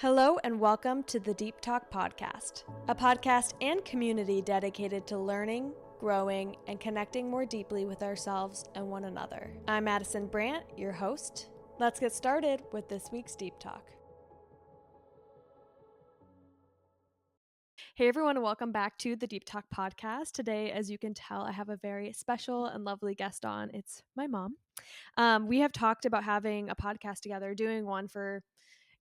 Hello and welcome to the Deep Talk Podcast, a podcast and community dedicated to learning, growing, and connecting more deeply with ourselves and one another. I'm Madison Brandt, your host. Let's get started with this week's Deep Talk. Hey everyone, and welcome back to the Deep Talk Podcast. Today, as you can tell, I have a very special and lovely guest on. It's my mom. We have talked about having a podcast together, doing one for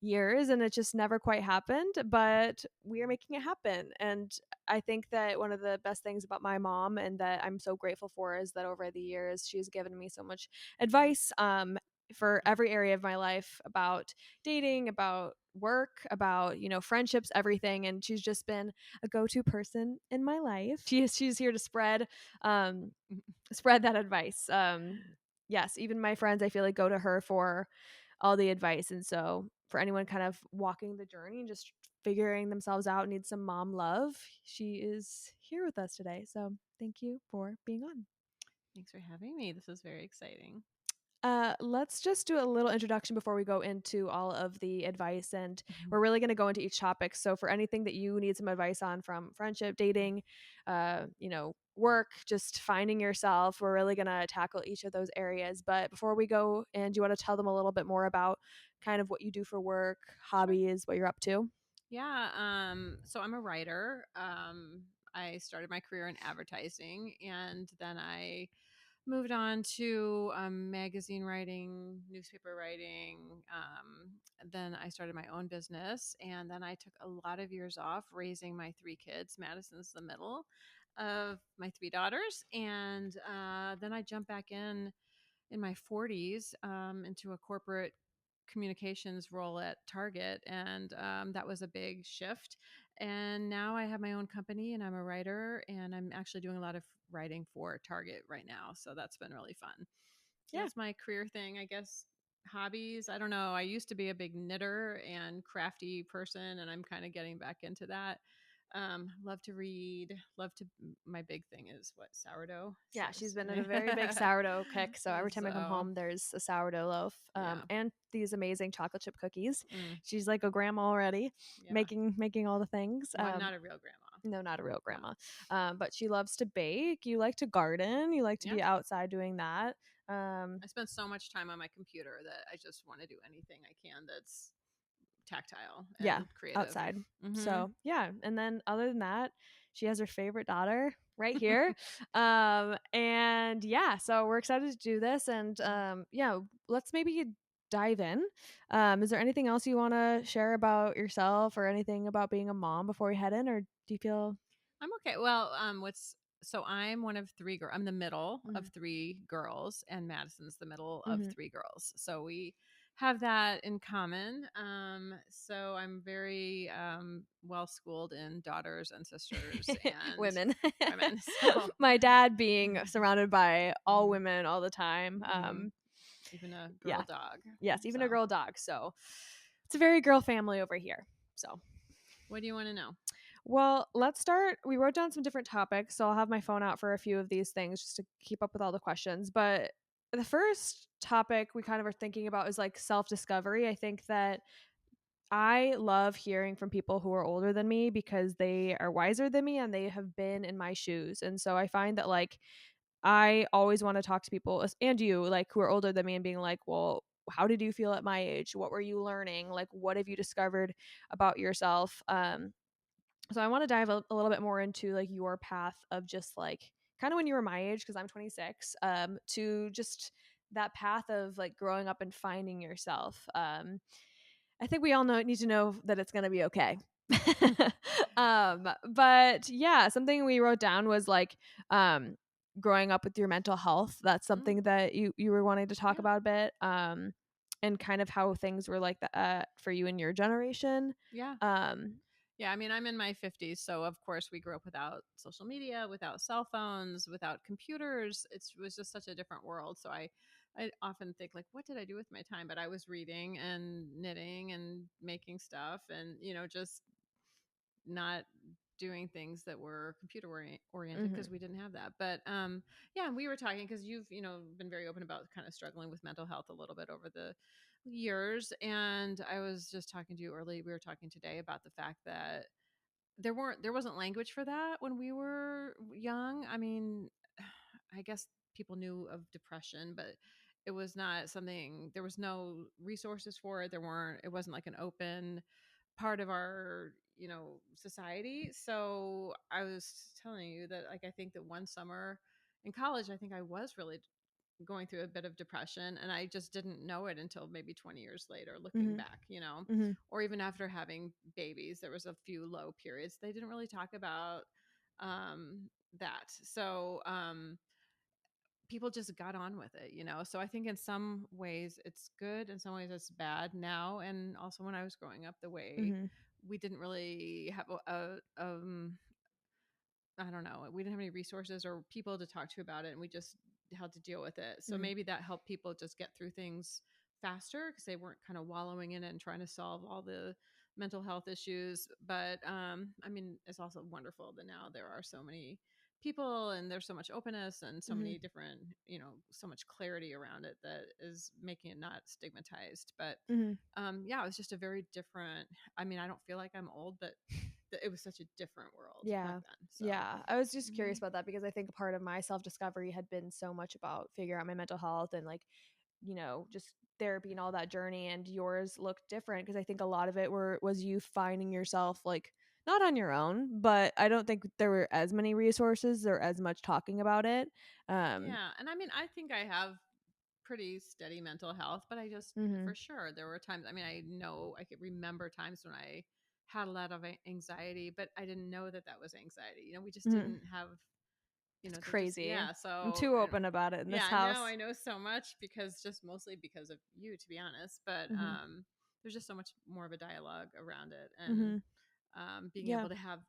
years, and it just never quite happened, but we are making it happen. And I think that one of the best things about my mom and that I'm so grateful for is that over the years she's given me so much advice for every area of my life, about dating, about work, about friendships, everything. And she's just been a go-to person in my life. She's here to spread that advice. Yes, even my friends, I feel like, go to her for all the advice. And so for anyone kind of walking the journey and just figuring themselves out, need some mom love, she is here with us today. So thank you for being on. Thanks for having me. This is very exciting. Let's just do a little introduction before we go into all of the advice, and we're really going to go into each topic. So for anything that you need some advice on, from friendship, dating, work, just finding yourself, we're really going to tackle each of those areas. But before we go, and do you want to tell them a little bit more about kind of what you do for work, hobbies, what you're up to? Yeah. So I'm a writer. I started my career in advertising, and then I moved on to magazine writing, newspaper writing. Then I started my own business, and then I took a lot of years off raising my three kids. Madison's the middle of my three daughters, and then I jumped back in my 40s into a corporate communications role at Target. And that was a big shift. And now I have my own company and I'm a writer, and I'm actually doing a lot of writing for Target right now. So that's been really fun. Yeah. That's my career thing, I guess. Hobbies, I don't know. I used to be a big knitter and crafty person, and I'm kind of getting back into that. Love to read. My big thing is what, sourdough. Yeah, she's been in a very big sourdough kick. So every time I come home, there's a sourdough loaf, Yeah. and these amazing chocolate chip cookies. Mm, She's like a grandma already, yeah. making all the things. Well, I'm not a real grandma. No, not a real No. grandma. But she loves to bake. You like to garden. You like to Yeah. be outside doing that. I spend so much time on my computer that I just want to do anything I can that's tactile and Yeah, creative. outside. Mm-hmm. So yeah, and then other than that, she has her favorite daughter right here. And yeah, so we're excited to do this, and yeah, let's maybe dive in. Is there anything else you want to share about yourself or anything about being a mom before we head in, or do you feel I'm okay. Well, so I'm one of three girls. I'm the middle of three girls, and Madison's the middle of three girls. So we have that in common. So I'm very well schooled in daughters and sisters and women? women. So My dad being surrounded by all women all the time. Even a girl Yeah. dog. Yes, even a So girl dog. So it's a very girl family over here. So, what do you want to know? well, let's start. We wrote down some different topics, so I'll have my phone out for a few of these things just to keep up with all the questions. But the first topic we kind of are thinking about is like self discovery. I think that I love hearing from people who are older than me because they are wiser than me and they have been in my shoes. And so I find that, like, I always want to talk to people, and you, like, who are older than me, and being like, well, how did you feel at my age? What were you learning? Like, what have you discovered about yourself? So I want to dive a little bit more into like your path of just like kind of when you were my age, because I'm 26, to just that path of like growing up and finding yourself. I think we all need to know that it's going to be okay. But yeah, something we wrote down was like growing up with your mental health. That's something that you were wanting to talk about a bit, and kind of how things were like that for you in your generation. Yeah. Yeah, I mean, I'm in my 50s, so of course we grew up without social media, without cell phones, without computers. It was just such a different world. So I often think, like, what did I do with my time? But I was reading and knitting and making stuff, and just not doing things that were computer oriented because we didn't have that. But yeah, we were talking because you've been very open about kind of struggling with mental health a little bit over years, and I was just talking to you early. We were talking today about the fact that there wasn't language for that when we were young. I mean, I guess people knew of depression, but it was not something. There was no resources for it. There weren't. It wasn't like an open part of our society. So I was telling you that, like, I think that one summer in college, I think I was really going through a bit of depression, and I just didn't know it until maybe 20 years later, looking Mhm. back, Mhm. or even after having babies. There was a few low periods. They didn't really talk about that. So people just got on with it. So I think in some ways it's good, in some ways it's bad now. And also, when I was growing up, the way Mhm. we didn't really have I don't know, we didn't have any resources or people to talk to about it, and we just had to deal with it. So Mhm. maybe that helped people just get through things faster because they weren't kind of wallowing in it and trying to solve all the mental health issues. But I mean, it's also wonderful that now there are so many people and there's so much openness and so Mhm. many different, so much clarity around it that is making it not stigmatized. But Mhm. yeah, it was just a very different. I mean, I don't feel like I'm old, but it was such a different world back Yeah. then. So, Yeah. I was just curious mhm. about that because I think part of my self-discovery had been so much about figuring out my mental health and like, just therapy and all that journey, and yours looked different because I think a lot of it was you finding yourself like not on your own, but I don't think there were as many resources or as much talking about it. Um Yeah, and I mean, I think I have pretty steady mental health, but I just, for mhm. sure, there were times. I mean, I know I could remember times when I had a lot of anxiety, but I didn't know that that was anxiety. We just Mhm. didn't have, It's there just, crazy. yeah. I'm So, too open about it in this yeah, now house. I know so much because just mostly because of you, to be honest. But Mhm. there's just so much more of a dialogue around it, and Mhm. being Yeah. able to have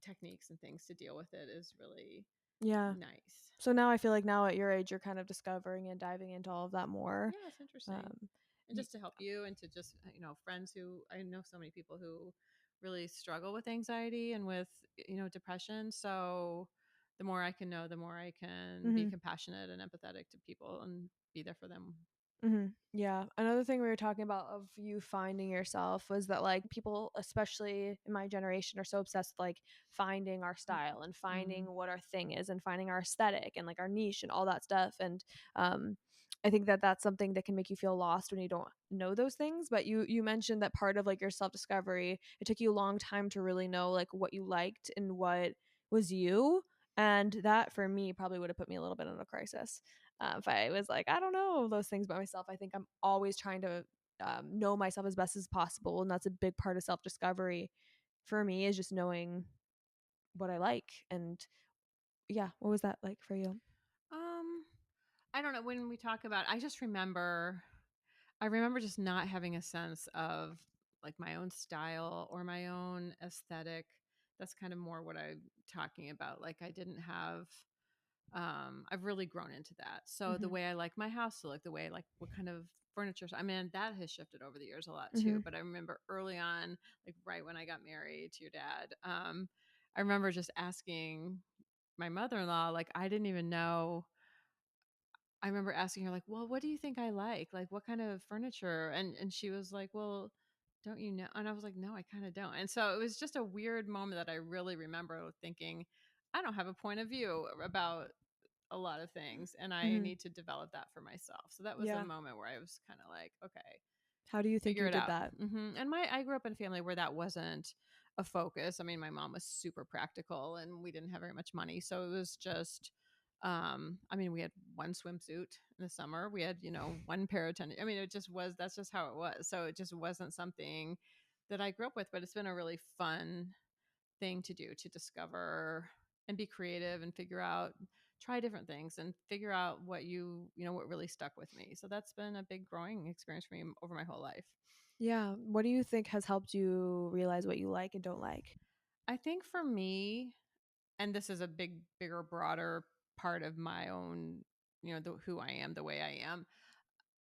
techniques and things to deal with it is really Yeah. nice. So now I feel like now at your age you're kind of discovering and diving into all of that more. Yeah, it's interesting. Um And y- just to help you, and to just, friends who, I know so many people who really struggle with anxiety and with, depression. So the more I can know, the more I can be mhm. compassionate and empathetic to people and be there for them. Yeah. Another thing we were talking about of you finding yourself was that like people, especially in my generation, are so obsessed with like finding our style and finding Mm-hmm. what our thing is and finding our aesthetic and like our niche and all that stuff. And um, I think that that's something that can make you feel lost when you don't know those things. But you mentioned that part of like your self discovery, it took you a long time to really know like what you liked and what was you. And that for me probably would have put me a little bit in a crisis. If I was like, I don't know those things about myself, I think I'm always trying to know myself as best as possible. And that's a big part of self discovery for me is just knowing what I like. And yeah, what was that like for you? Um, I don't know. When we talk about, I remember just not having a sense of like my own style or my own aesthetic. That's kind of more what I'm talking about. Like, I didn't have, I've really grown into that. So the Mm-hmm. way I like my house to look, the way, like, what kind of furniture, I mean, that has shifted over the years a lot Mm-hmm. too. But I remember early on, like right when I got married to your dad, I remember just asking my mother-in-law, like, I didn't even know. I remember asking her, like, "Well, what do you think I like? Like, what kind of furniture?" And she was like, "Well, don't you know?" And I was like, "No, I kind of don't." And so it was just a weird moment that I really remember thinking, I don't have a point of view about a lot of things, and I Mm-hmm. need to develop that for myself. So that was a Yeah. moment where I was kind of like, okay, How do you think figure you it did out. that? And I grew up in a family where that wasn't a focus. I mean, my mom was super practical, and we didn't have very much money, so it was just. I mean, we had one swimsuit in the summer. We had, one pair of tennis. I mean, it just was. That's just how it was. So it just wasn't something that I grew up with. But it's been a really fun thing to do, to discover and be creative and figure out, try different things and figure out what really stuck with me. So that's been a big growing experience for me over my whole life. Yeah. What do you think has helped you realize what you like and don't like? I think for me, and this is a bigger, broader part of my own, who I am, the way I am.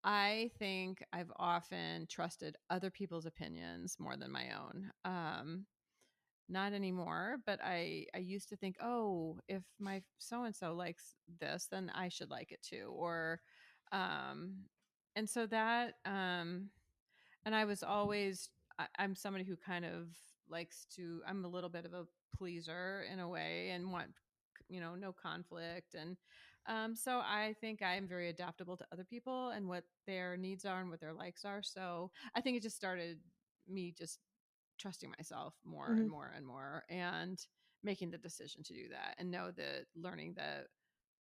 I think I've often trusted other people's opinions more than my own. Not anymore, but I used to think, oh, if my so and so likes this, then I should like it too. Or, um, and so that. And I was always I'm somebody who kind of likes to I'm a little bit of a pleaser in a way and want no conflict and so I think I'm very adaptable to other people and what their needs are and what their likes are. So I think it just started me just trusting myself more and Mhm. more and more and making the decision to do that and know that learning that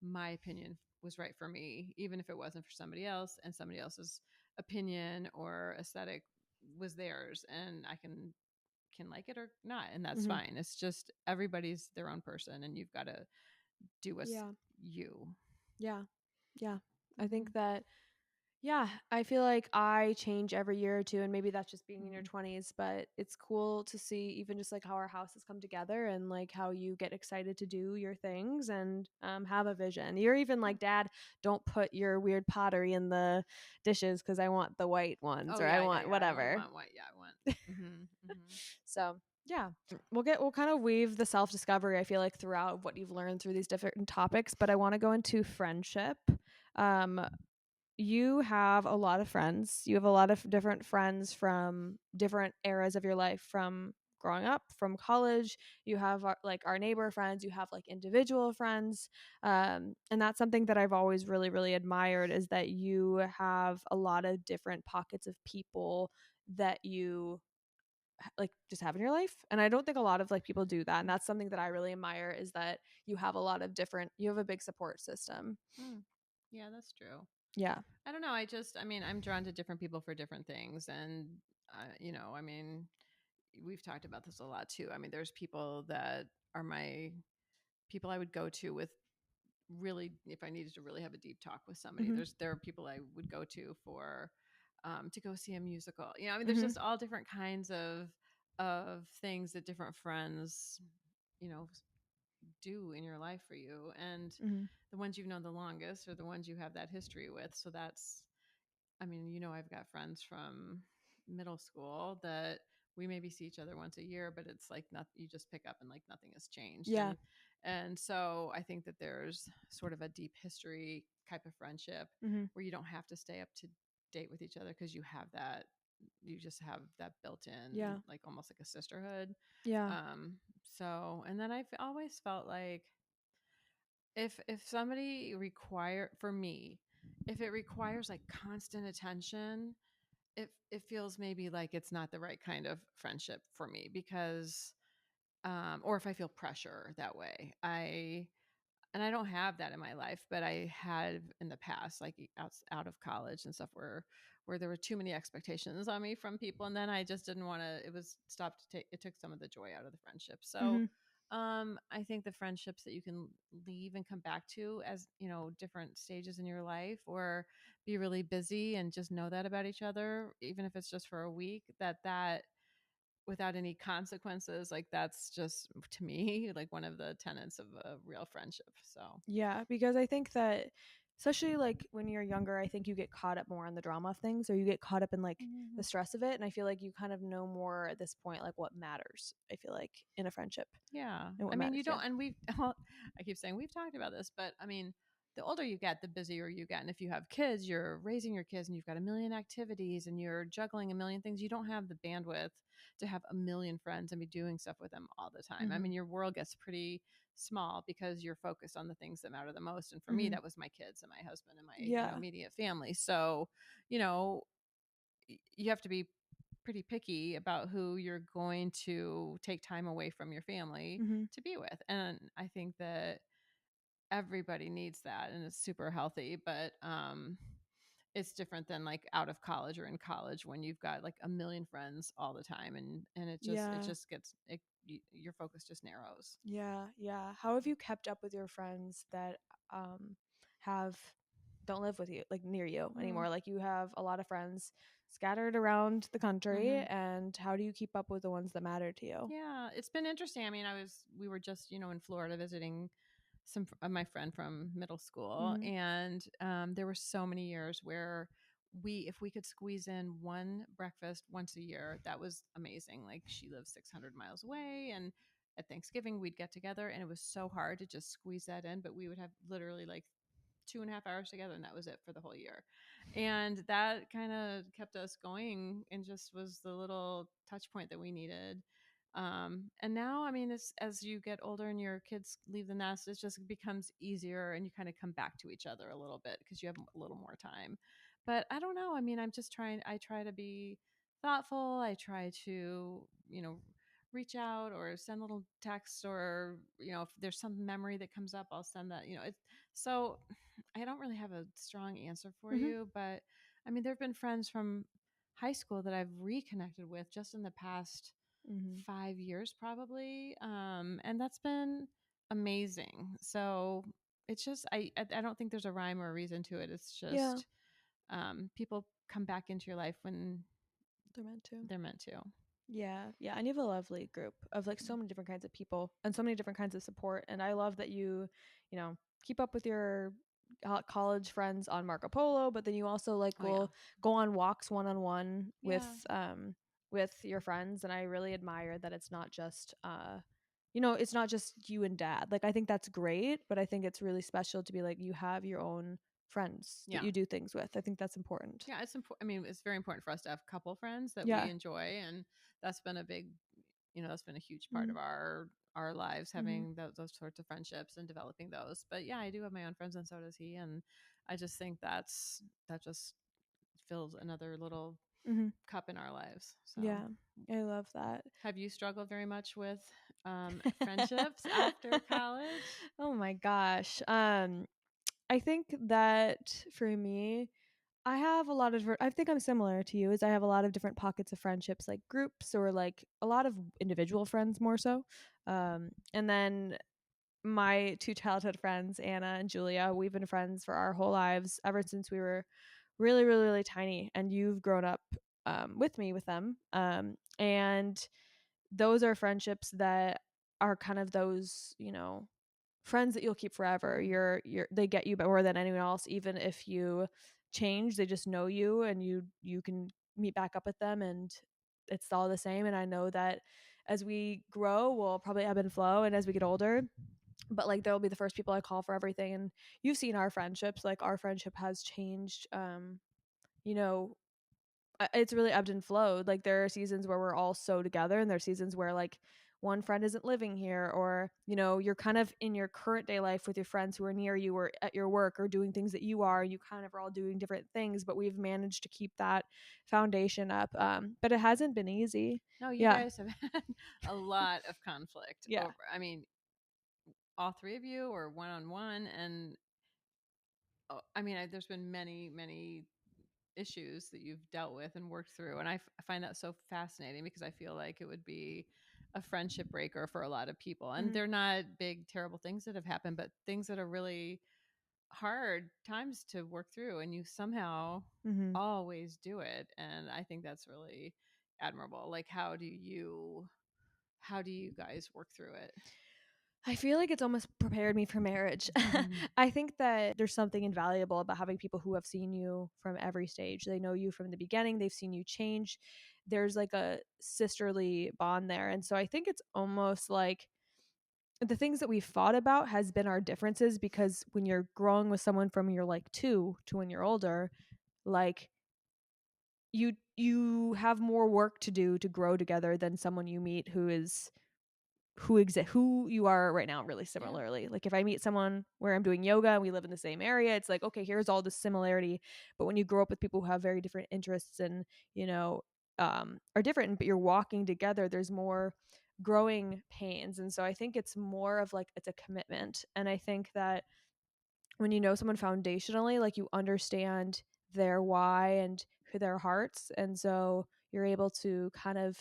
my opinion was right for me even if it wasn't for somebody else and somebody else's opinion or aesthetic was theirs and I can like it or not and that's Mhm. fine. It's just everybody's their own person and you've got to do what's Yeah. you. Yeah. Yeah. I Mm-hmm. think that yeah, I feel like I change every year or two, and maybe that's just being in your Mm-hmm. 20s, but it's cool to see even just like how our house has come together and like how you get excited to do your things and have a vision. You're even Yeah. like, Dad, don't put your weird pottery in the dishes because I want the white ones Oh or I yeah, yeah, want yeah. I only whatever. want white. Yeah, I want. Mm-hmm. Mm-hmm. So, yeah, we'll kind of weave the self discovery, I feel like, throughout what you've learned through these different topics, but I want to go into friendship. Um, you have a lot of friends. You have a lot of different friends from different eras of your life, from growing up, from college. You have like our neighbor friends. You have like individual friends, and that's something that I've always really, really admired is that you have a lot of different pockets of people that you like just have in your life. And I don't think a lot of like people do that, and that's something that I really admire is that you have a lot of different you have a big support system. Mm. Yeah, that's true. Yeah. I don't know. I mean, I'm drawn to different people for different things, and I mean, we've talked about this a lot too. I mean, there's people that are my people I would go to with really if I needed to really have a deep talk with somebody. Mhm. There are people I would go for to go see a musical. I mean, there's Mhm. just all different kinds of things that different friends, you know, do in your life for you, and Mhm. the ones you've known the longest are the ones you have that history with. So that's I mean, I've got friends from middle school that we maybe see each other once a year, but it's like not you just pick up and like nothing has changed. Yeah. And so I think that there's sort of a deep history type of friendship Mhm. where you don't have to stay up to date with each other because you just have that built in Yeah. like almost like a sisterhood. Yeah. So and then I've always felt like if somebody require for me if it requires like constant attention it feels maybe like it's not the right kind of friendship for me because or if I feel pressure that way I don't have that in my life but I had in the past like out of college and stuff where there were too many expectations on me from people and then I just didn't want to it was stopped to take it took some of the joy out of the friendship. So Mhm. I think the friendships that you can leave and come back to as different stages in your life or be really busy and just know that about each other even if it's just for a week that without any consequences like that's just to me like one of the tenets of a real friendship. So Yeah, because I think that especially like when you're younger, I think you get caught up more on the drama of things or you get caught up in like the Mhm. stress of it, and I feel like you kind of know more at this point like what matters. I feel like in a friendship Yeah. and what I mean, matters. you Yeah. don't, and we've, I keep saying we've talked about this, but I mean, the older you get, the busier you get. And if you have kids, you're raising your kids and you've got a million activities and you're juggling a million things. You don't have the bandwidth to have a million friends and be doing stuff with them all the time. I Mhm. mean, your world gets pretty small because you're focused on the things that matter the most. And for me, Mhm. that was my kids and my husband and my, Yeah. immediate family. So, you know, you have to be pretty picky about who you're going to take time away from your family Mhm. to be with. And I think that everybody needs that and it's super healthy, but it's different than like out of college or in college when you've got like a million friends all the time and it Yeah. just gets your focus just narrows. Yeah. Yeah. How have you kept up with your friends that um have don't live with you like near you Mm. anymore? Like you have a lot of friends scattered around the country, Hmm. and how do you keep up with the ones that matter to you? Yeah, it's been interesting. I mean, we were just, in Florida visiting my friend from middle school, Mhm. and there were so many years where if we could squeeze in one breakfast once a year, that was amazing. Like she lives 600 miles away, and at Thanksgiving we'd get together, and it was so hard to just squeeze that in, but we would have literally like 2.5 hours together, and that was it for the whole year. And that kind of kept us going and just was the little touch point that we needed. And now, I mean, as you get older and your kids leave the nest, it just becomes easier and you kind of come back to each other a little bit because you have a little more time. But I don't know. I mean, I try to be thoughtful. I try to, reach out or send little texts, or, if there's some memory that comes up, I'll send that, so I don't really have a strong answer for Mhm. you, but I mean, there have been friends from high school that I've reconnected with just in the past Mhm. 5 years, probably. And that's been amazing. So it's just, I don't think there's a rhyme or a reason to it. It's Yeah, just, people come back into your life when they're meant to. they're meant to. Yeah, yeah, and you have a lovely group of like so many different kinds of people and so many different kinds of support. And I love that you know, keep up with your college friends on Marco Polo, but then you also like Oh, yeah. will go on walks one on one Yeah. with your friends. And I really admire that it's not just it's not just you and dad. Like I think that's great, but I think it's really special to be like you have your own friends that Yeah. you do things with. I think that's important. Yeah, it's important. I mean, it's very important for us to have couple friends that we Yeah. enjoy, and that's been a big, that's been a huge part Mm-hmm. of our lives, Mm-hmm. having those sorts of friendships and developing those. But yeah, I do have my own friends, and so does he. And I just think that just fills another little Mm-hmm. cup in our lives. So, Yeah, I love that. have you struggled very much with friendships after college? Oh my gosh. I think that for me, I have a lot of I think I'm similar to you is I have a lot of different pockets of friendships like groups or like a lot of individual friends more so. And then my two childhood friends, Anna and Julia, we've been friends for our whole lives ever since we were really, really, really tiny. And you've grown up with me with them. And those are friendships that are kind of those, friends that you'll keep forever. Mhm. You're they get you more than anyone else, even if you change, they just know you and you can meet back up with them and it's all the same. And I know that as we grow, we'll probably ebb and flow and as we get older. But like they'll be the first people I call for everything. And you've seen our friendships, like our friendship has changed you know it's really ebbed and flowed. Like there are seasons where we're all so together, and there are seasons where like one friend isn't living here, or you're kind of in your current day life with your friends who are near you or at your work or doing things that you are, and you kind of are all doing different things. But we've managed to keep that foundation up. But it hasn't been easy. No, you Yeah, guys have had a lot of conflict yeah. over. I mean, all three of you or one on one, and I mean, there's been many, many issues that you've dealt with and worked through, and I find that so fascinating because I feel like it would be a friendship breaker for a lot of people, and Hmm. they're not big, terrible things that have happened, but things that are really hard times to work through, and you somehow Hmm. always do it, and I think that's really admirable. Like, how do you guys work through it? I feel like it's almost prepared me for marriage. I think that there's something invaluable about having people who have seen you from every stage. They know you from the beginning, they've seen you change. There's like a sisterly bond there. And so I think it's almost like the things that we've fought about has been our differences because when you're growing with someone from you're like 2 to when you're older, like you have more work to do to grow together than someone you meet who you are right now really Yeah. similarly. Like if I meet someone where I'm doing yoga and we live in the same area, it's like, okay, here's all the similarity. But when you grow up with people who have very different interests and, are different, but you're walking together, there's more growing pains. And so I think it's more of like it's a commitment. And I think that when you know someone foundationally, like you understand their why and who their hearts. And so you're able to kind of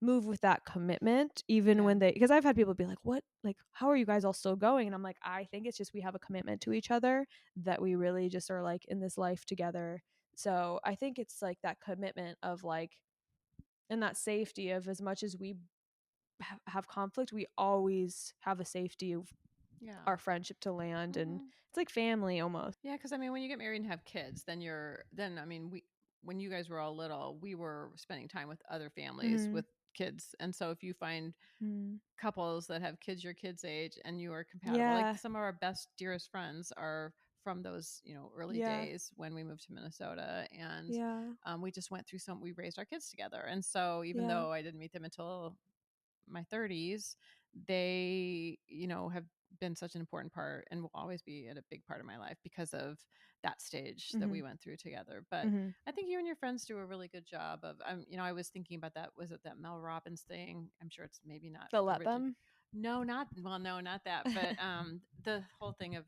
move with that commitment even Yeah. when they because I've had people be like, what, like how are you guys all still going? And I'm like, I think it's just we have a commitment to each other that we really just are like in this life together. So I think it's like that commitment of like and that safety of as much as we have conflict, we always have a safety of Yeah. our friendship to land. And Mhm. it's like family almost. Yeah, because I mean, when you get married and have kids, then I mean, we when you guys were all little, we were spending time with other families Mm-hmm. with kids, and so if you find Mm. couples that have kids your kids' age and you are compatible, like Yeah. some of our best dearest friends are from those, early Yeah. days when we moved to Minnesota. And Yeah. we just went through we raised our kids together. And so even Yeah. though I didn't meet them until my 30s, they, have been such an important part and will always be a big part of my life because of that stage that Mhm. we went through together. But Mhm. I think you and your friends do a really good job of, I was thinking about that. Was it that Mel Robbins thing? I'm sure it's maybe not They'll let original. them. No, not, well, no, not that. But the whole thing of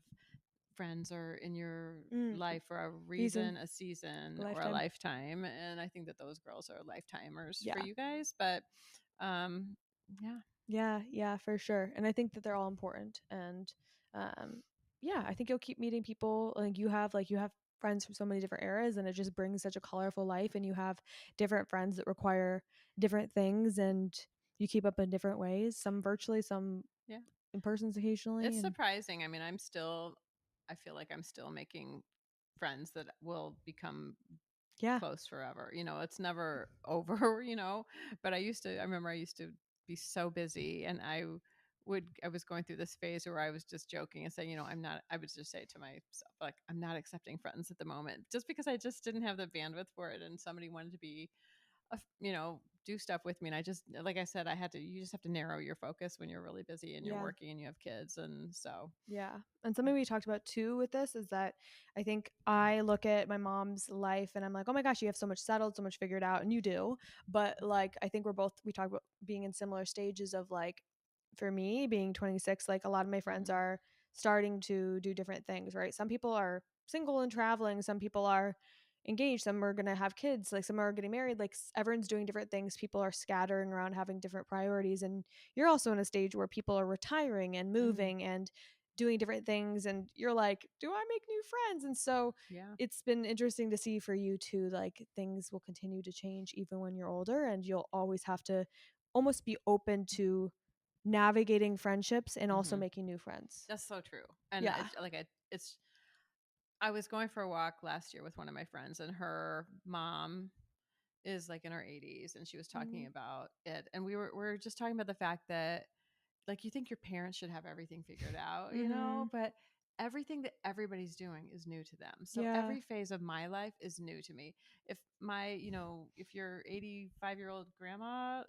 friends are in your Mm. life for a Reason. reason, a season, or a Lifetime. lifetime. And I think that those girls are lifetimers for Yeah. you guys. But um, yeah. Yeah, yeah, for sure. And I think that they're all important. And um yeah, I think you'll keep meeting people. Like you have friends from so many different eras, and it just brings such a colorful life, and you have different friends that require different things, and you keep up in different ways, some virtually, some Yeah. in persons occasionally. It's And surprising. I mean, I feel like I'm still making friends that will become yeah. close forever. It's never over, but I remember I used to be so busy, and I was going through this phase where I was just joking and saying, I would just say to myself, like, I'm not accepting friends at the moment, just because I just didn't have the bandwidth for it. And somebody wanted to be do stuff with me. And I just, like I said, you just have to narrow your focus when you're really busy and you're Yeah. working and you have kids. And so, Yeah. And something we talked about too with this is that I think I look at my mom's life and I'm like, oh my gosh, you have so much settled, so much figured out. And you do. But like, I think we talk about being in similar stages of like, for me being 26, like a lot of my friends mhm, are starting to do different things, right? Some people are single and traveling, some people are engaged, some are going to have kids, like some are getting married, like everyone's doing different things. People are scattering around having different priorities. And you're also in a stage where people are retiring and mhm, moving and doing different things, and you're like, do I make new friends? And so yeah. it's been interesting to see for you too, like things will continue to change even when you're older, and you'll always have to almost be open to navigating friendships and also hmm making new friends. That's so true. And Yeah. I was going for a walk last year with one of my friends, and her mom is like in her 80s, and she was talking Mhm. about it. And we were just talking about the fact that, like, you think your parents should have everything figured out, Mhm. but everything that everybody's doing is new to them. So Yeah. every phase of my life is new to me. If your 85-year-old grandma,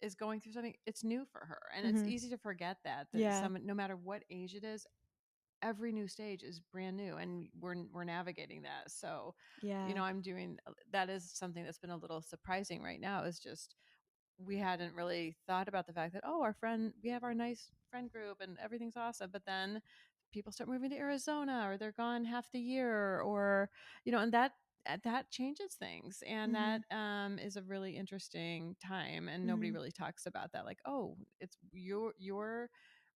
is going through something, it's new for her. And it's Mhm. easy to forget that Yeah. some, no matter what age it is, every new stage is brand new, and we're navigating that. So, Yeah. I'm doing that. Is something that's been a little surprising right now, is just we hadn't really thought about the fact that, oh, we have our nice friend group and everything's awesome, but then people start moving to Arizona, or they're gone half the year, or and that changes things. And that Mhm. is a really interesting time, and nobody Mhm. really talks about that, like, oh, it's you're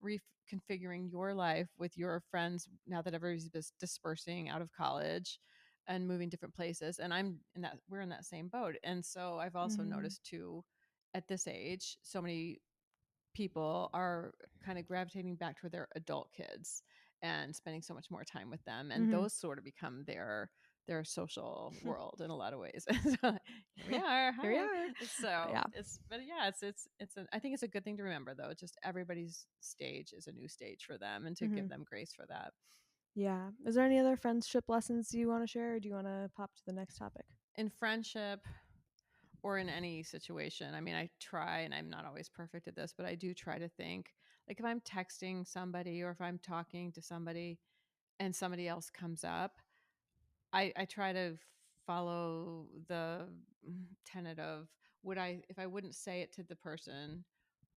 reconfiguring your life with your friends now that everybody's dispersing out of college and moving different places. And we're in that same boat. And so I've also Mhm. noticed too, at this age, so many people are kind of gravitating back to their adult kids and spending so much more time with them, and Mhm. those sort of become their social world in a lot of ways. So here we are. Here we Hi. are. So Yeah. but yeah, I think it's a good thing to remember, though. Just everybody's stage is a new stage for them, and to give Mhm. them grace for that. Yeah. Is there any other friendship lessons you want to share, or do you want to pop to the next topic? In friendship, or in any situation. I mean, I try, and I'm not always perfect at this, but I do try to think, like, if I'm texting somebody or if I'm talking to somebody and somebody else comes up, I try to follow the tenet of, if I wouldn't say it to the person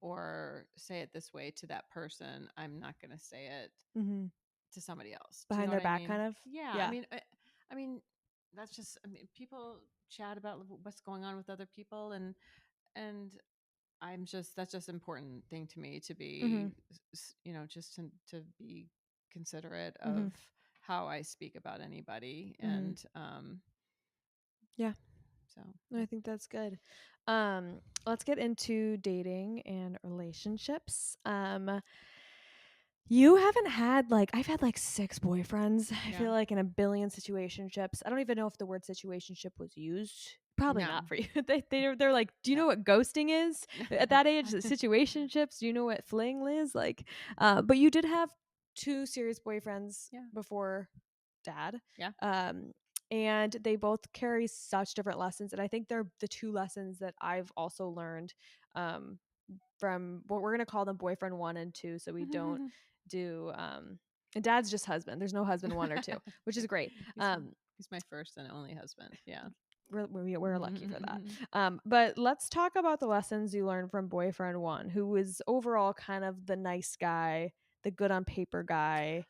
or say it this way to that person, I'm not going to say it Mhm. to somebody else. Do you know Behind what their I back, mean? kind of. Yeah. Yeah. I mean, that's just, people chat about what's going on with other people, and that's just important thing to me, to Mhm. be, just to be considerate Mhm. of how I speak about anybody. Mhm. And Yeah. so No, I think that's good. Let's get into dating and relationships. You haven't had like I've had like 6 boyfriends. I yeah, feel like in a billion situationships. I don't even know if the word situationship was used. Probably no, not for you. They're like, do you no. know what ghosting is? At that age, situationships. Do you know what fling is? Like, but you did have two serious boyfriends Yeah. before dad. Yeah. Um, and they both carry such different lessons. And I think they're the two lessons that I've also learned um, from what we're going to call them boyfriend one and two. So we don't do, and dad's just husband. There's no husband one or two, which is great. he's, he's my first and only husband. Yeah. We're lucky for that. But let's talk about the lessons you learned from boyfriend one, who was overall kind of the nice guy, the good on paper guy.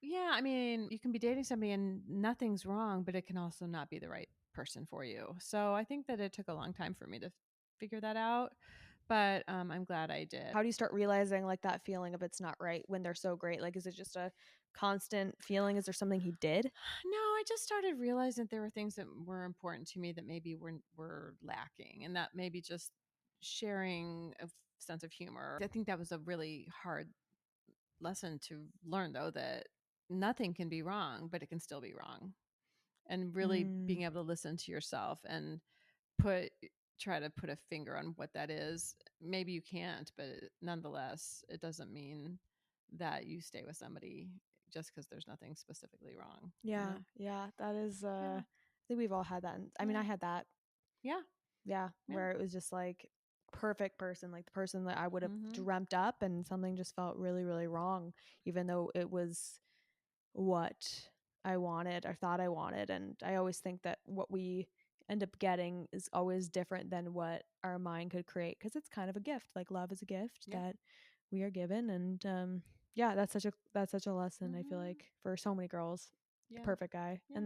Yeah, I mean, you can be dating somebody and nothing's wrong, but it can also not be the right person for you. So I think that it took a long time for me to figure that out, but I'm glad I did. How do you start realizing like that feeling of it's not right when they're so great? Like, is it just a constant feeling? Is there something he did? No, I just started realizing that there were things that were important to me that maybe were lacking, and that maybe just sharing a sense of humor. I think that was a really hard lesson to learn, though, that nothing can be wrong, but it can still be wrong. And really Mm, being able to listen to yourself and put try to put a finger on what that is. Maybe you can't, but nonetheless, it doesn't mean that you stay with somebody just because there's nothing specifically wrong, you yeah, know? yeah, that is. Yeah. I think we've all had that. I mean, Yeah. I had that. Yeah. Yeah, Yeah. where it was just like perfect person, like the person that I would have Mhm. dreamt up, and something just felt really, really wrong, even though it was what I wanted or thought I wanted. And I always think that what we end up getting is always different than what our mind could create because it's kind of a gift. Like love is a gift Yeah. that we are given, and yeah, that's such a lesson. I feel Mhm. like for so many girls, the Yeah. perfect guy. Yeah.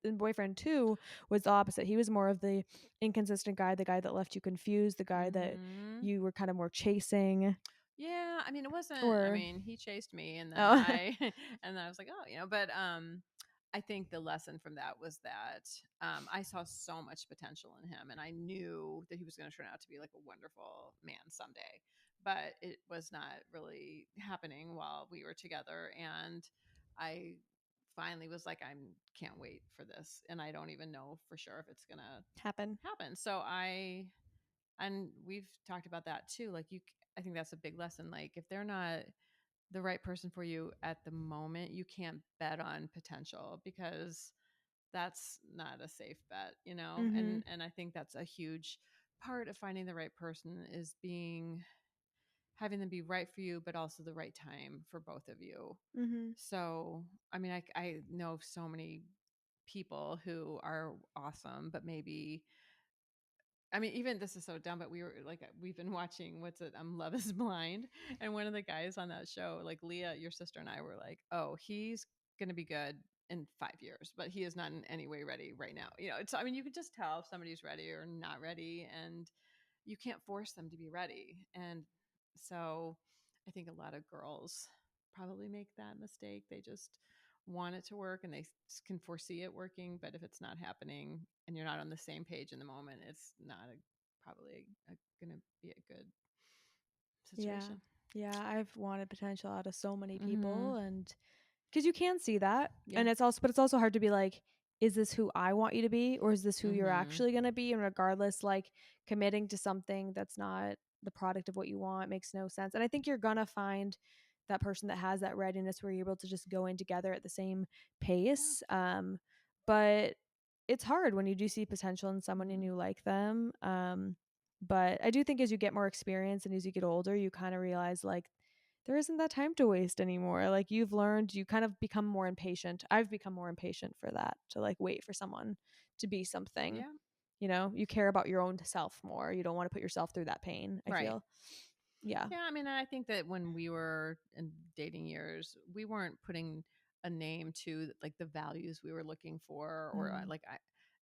And boyfriend two was the opposite. He was more of the inconsistent guy, the guy that left you confused, the guy that Mhm. you were kind of more chasing. Yeah, I mean, it wasn't I Or mean, he chased me and then oh, I and then I was like, "Oh," but I think the lesson from that was that I saw so much potential in him and I knew that he was going to turn out to be like a wonderful man someday. But it was not really happening while we were together and I finally was like I can't wait for this and I don't even know for sure if it's going to happen. happen. So and we've talked about that too. Like I think that's a big lesson. Like if they're not the right person for you at the moment, you can't bet on potential because that's not a safe bet, you know? Mhm. And I think that's a huge part of finding the right person is being having them be right for you, but also the right time for both of you. Mhm. So, I mean, I know so many people who are awesome, but maybe I mean, even this is so dumb, but we were like, we've been watching what's it, Love Is Blind, and one of the guys on that show, like Leah, your sister, and I were like, oh, he's gonna be good in 5 years, but he is not in any way ready right now. It's I mean, you can just tell if somebody's ready or not ready, and you can't force them to be ready. And so, I think a lot of girls probably make that mistake. They just want it to work and they can foresee it working, but if it's not happening and you're not on the same page in the moment, it's not probably going to be a good Yeah. situation. Yeah, I've wanted potential out of so many Mm-hmm. people, and because you can see that, Yeah. and it's also hard to be like, is this who I want you to be, or is this who you're Mm-hmm. actually going to be? And regardless, like committing to something that's not the product of what you want makes no sense. And I think you're gonna find that person that has that readiness where you're able to just go in together at the same Yeah. pace. But it's hard when you do see potential in someone and Mm-hmm. you like them. But I do think as you get more experience and as you get older, you kind of realize like there isn't that time to waste anymore. Like you've learned, you kind of become more impatient. I've become more impatient for that, to like wait for someone to be something. Yeah. You care about your own self more. You don't want to put yourself through that pain, I Right. feel. Yeah. Yeah, I mean, I think that when we were in dating years, we weren't putting a name to like the values we were looking for, or Mm.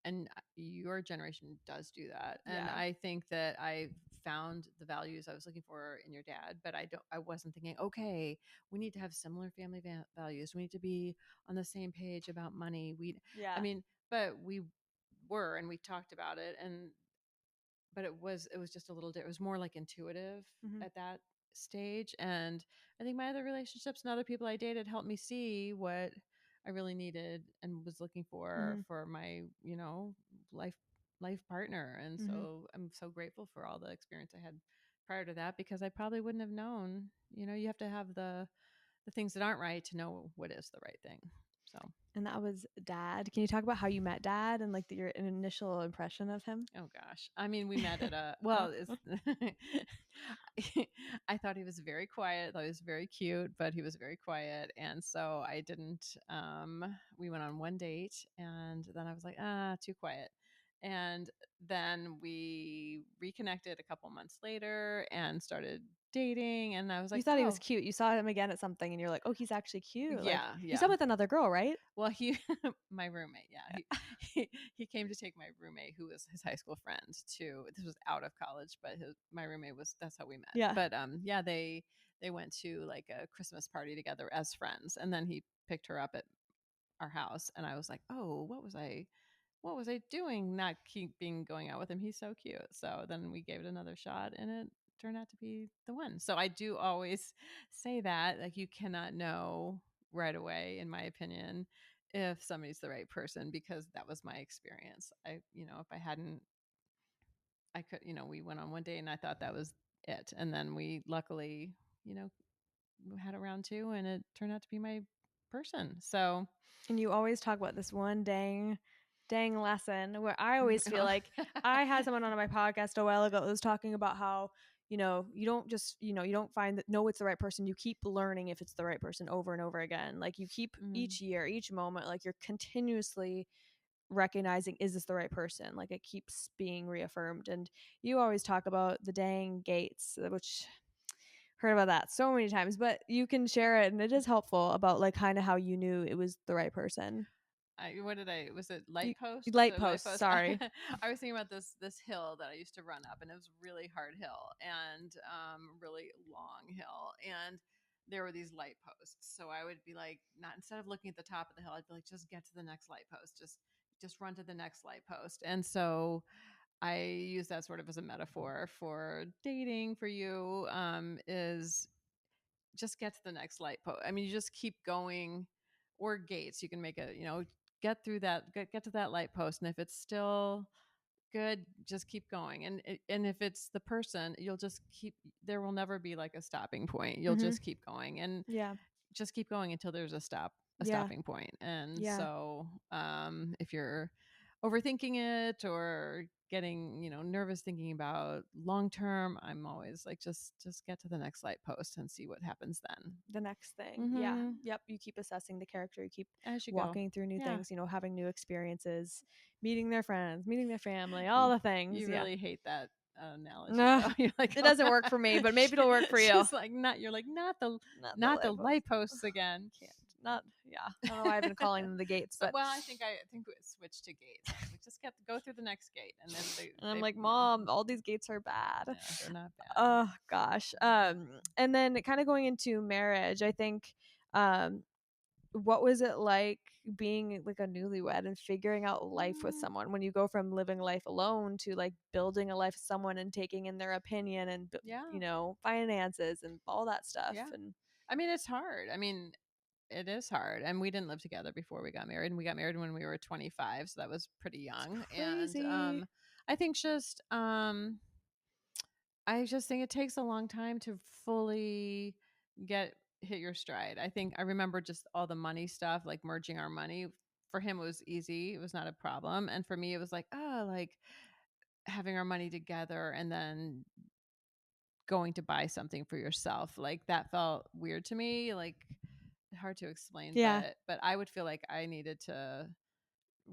and your generation does do that, and Yeah. I think that I found the values I was looking for in your dad, but I wasn't thinking, okay, we need to have similar family values, we need to be on the same page about money. I Yeah. mean, but we were, and we talked about it, and but it was just a little it was more like intuitive Hmm. at that stage. And I think my other relationships and other people I dated helped me see what I really needed and was looking Hmm. for my life life partner. And Hmm. so I'm so grateful for all the experience I had prior to that, because I probably wouldn't have known. You have to have the things that aren't right to know what is the right thing. So, And that was Dad. Can you talk about how you met Dad and like your initial impression of him? oh gosh, I mean, we met at a well. It's, I thought he was very quiet. I thought he was very cute, but he was very quiet, and so I didn't. We went on one date, and then I was like, too quiet. And then we reconnected a couple months later and started dating. And I was You like, thought he was oh, cute. You saw him again at something and you're like, "Oh, he's actually cute." Like, yeah, you saw yeah. him with another girl, right? Well, he, my roommate, yeah, he came to take my roommate, who was his high school friend, to. This was out of college, but my roommate was. That's how we met. Yeah. But yeah, they went to like a Christmas party together as friends, and then he picked her up at our house, and I was like, oh, what was I doing? Not keeping going out with him. He's so cute. So then we gave it another shot, and it turned out to be the one. So I do always say that, like, you cannot know right away, in my opinion, if somebody's the right person, because that was my experience. If I hadn't, I could, we went on one day and I thought that was it. And then we luckily, you know, had a round two and it turned out to be my person. So, And you always talk about this one dang lesson where I always feel oh, like I had someone on my podcast a while ago that was talking about how, you don't just, you don't find that know it's the right person. You keep learning if it's the right person over and over again. Like you keep mm, each year, each moment, like you're continuously recognizing, is this the right person? Like it keeps being reaffirmed. And you always talk about the dang gates, which heard about that so many times, but you can share it and it is helpful about like kind of how you knew it was the right person. what did I was it light You, post? Was light it light post, post? sorry. I was thinking about this hill that I used to run up, and it was a really hard hill and really long hill, and there were these light posts. So I would be like, not instead of looking at the top of the hill, I'd be like, just get to the next light post, just run to the next light post. And so I use that sort of as a metaphor for dating for you. Is just get to the next light post. I mean, you just keep going, or gates. You can make a, get through that, get to that light post. And if it's still good, just keep going. And if it's the person, you'll just keep, there will never be like a stopping point. You'll Mm-hmm. just keep going and Yeah. just keep going until there's a Yeah. stopping point. And Yeah. so, if you're overthinking it or getting nervous thinking about long term, I'm always like, just get to the next light post and see what happens then. The next thing. Yeah. Mm-hmm. Yep. You keep assessing the character. You keep As you go. walking through new Yeah. things, having new experiences, meeting their friends, meeting their family, all the things. You Yeah. really hate that analogy No, though. You're like, it oh, doesn't work for me, but maybe it'll work for you. she's like, not, you're like, Not the not the light post. light posts again. Can't. Not, yeah. I don't know why I've been calling them the gates, So, but. well, I think we switched to gates. I was like, just go through the next gate, and then And I'm they like, Mom, all these gates are bad. yeah, they're not bad. Oh gosh. And then kind of going into marriage, I think, um, what was it like being like a newlywed and figuring out life with Mm, someone when you go from living life alone to like building a life with someone and taking in their opinion and yeah, finances and all that stuff yeah. and I mean, it's hard. I mean, it is hard. And we didn't live together before we got married. And we got married when we were 25, so that was pretty it's young. And crazy. I think I just think it takes a long time to fully get hit your stride. I remember just all the money stuff, like merging our money. For him, it was easy. It was not a problem. And for me, it was like, oh, like having our money together and then going to buy something for yourself. Like that felt weird to me. Like hard to explain, Yeah. but I would feel like I needed to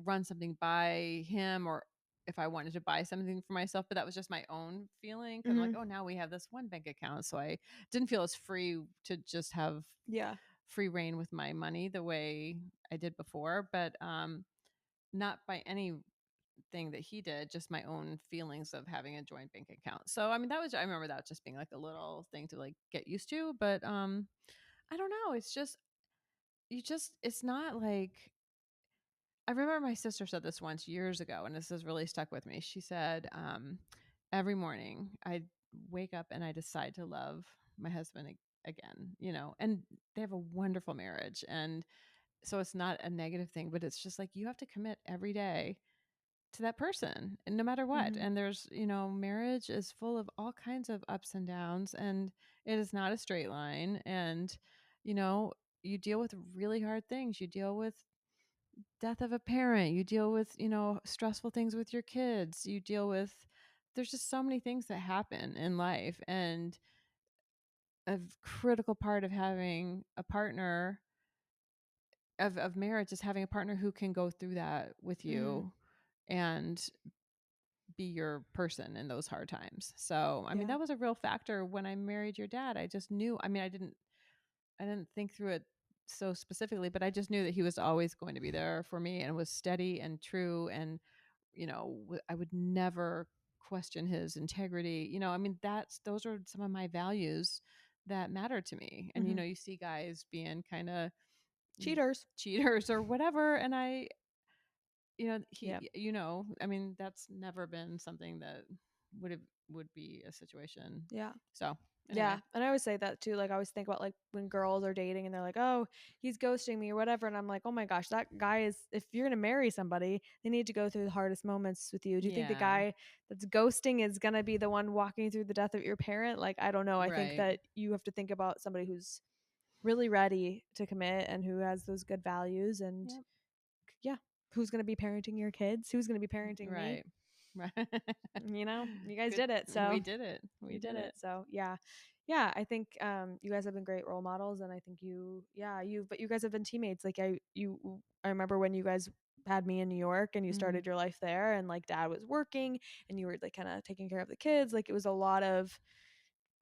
run something by him, or if I wanted to buy something for myself, but that was just my own feeling because I'm like, Hmm. oh, now we have this one bank account. So I didn't feel as free to just have Yeah. free reign with my money the way I did before, but not by anything that he did, just my own feelings of having a joint bank account. So I mean, I remember that just being like a little thing to like get used to, but I don't know, it's just it's not like I remember my sister said this once years ago, and this has really stuck with me. She said, every morning I wake up and I decide to love my husband again, and they have a wonderful marriage. And so it's not a negative thing, but it's just like you have to commit every day to that person, and no matter what. Hmm. And there's, marriage is full of all kinds of ups and downs, and it is not a straight line. And you know, you deal with really hard things. You deal with death of a parent. You deal with, stressful things with your kids. You deal with, there's just so many things that happen in life. And a critical part of having a partner of marriage is having a partner who can go through that with Mhm. you and be your person in those hard times. So, I mean, Yeah. that was a real factor when I married your dad. I just knew, I mean, I didn't think through it so specifically, but I just knew that he was always going to be there for me and was steady and true. And, I would never question his integrity. I mean, those are some of my values that matter to me. And, Mhm. you see guys being kind of Cheaters. cheaters or whatever. And Yep. I mean, that's never been something that would have would be a situation. Yeah. So Yeah, anyway, and I always say that too. Like, I always think about like when girls are dating and they're like, "Oh, he's ghosting me" or whatever, and I'm like, "Oh my gosh, that guy is. If you're gonna marry somebody, they need to go through the hardest moments with you." Do you think the yeah, guy that's ghosting is gonna be the one walking through the death of your parent? Like, I don't know. I think right. that you have to think about somebody who's really ready to commit and who has those good values, and Yep. yeah, who's gonna be parenting your kids? Who's gonna be parenting me? Right. Right. You guys Good. did it, We so did it. We you did did it. it. So yeah, yeah. I think you guys have been great role models, and I think but you guys have been teammates. Like I remember when you guys had me in New York and you Hmm. started your life there, and like dad was working, and you were like kind of taking care of the kids. Like it was a lot of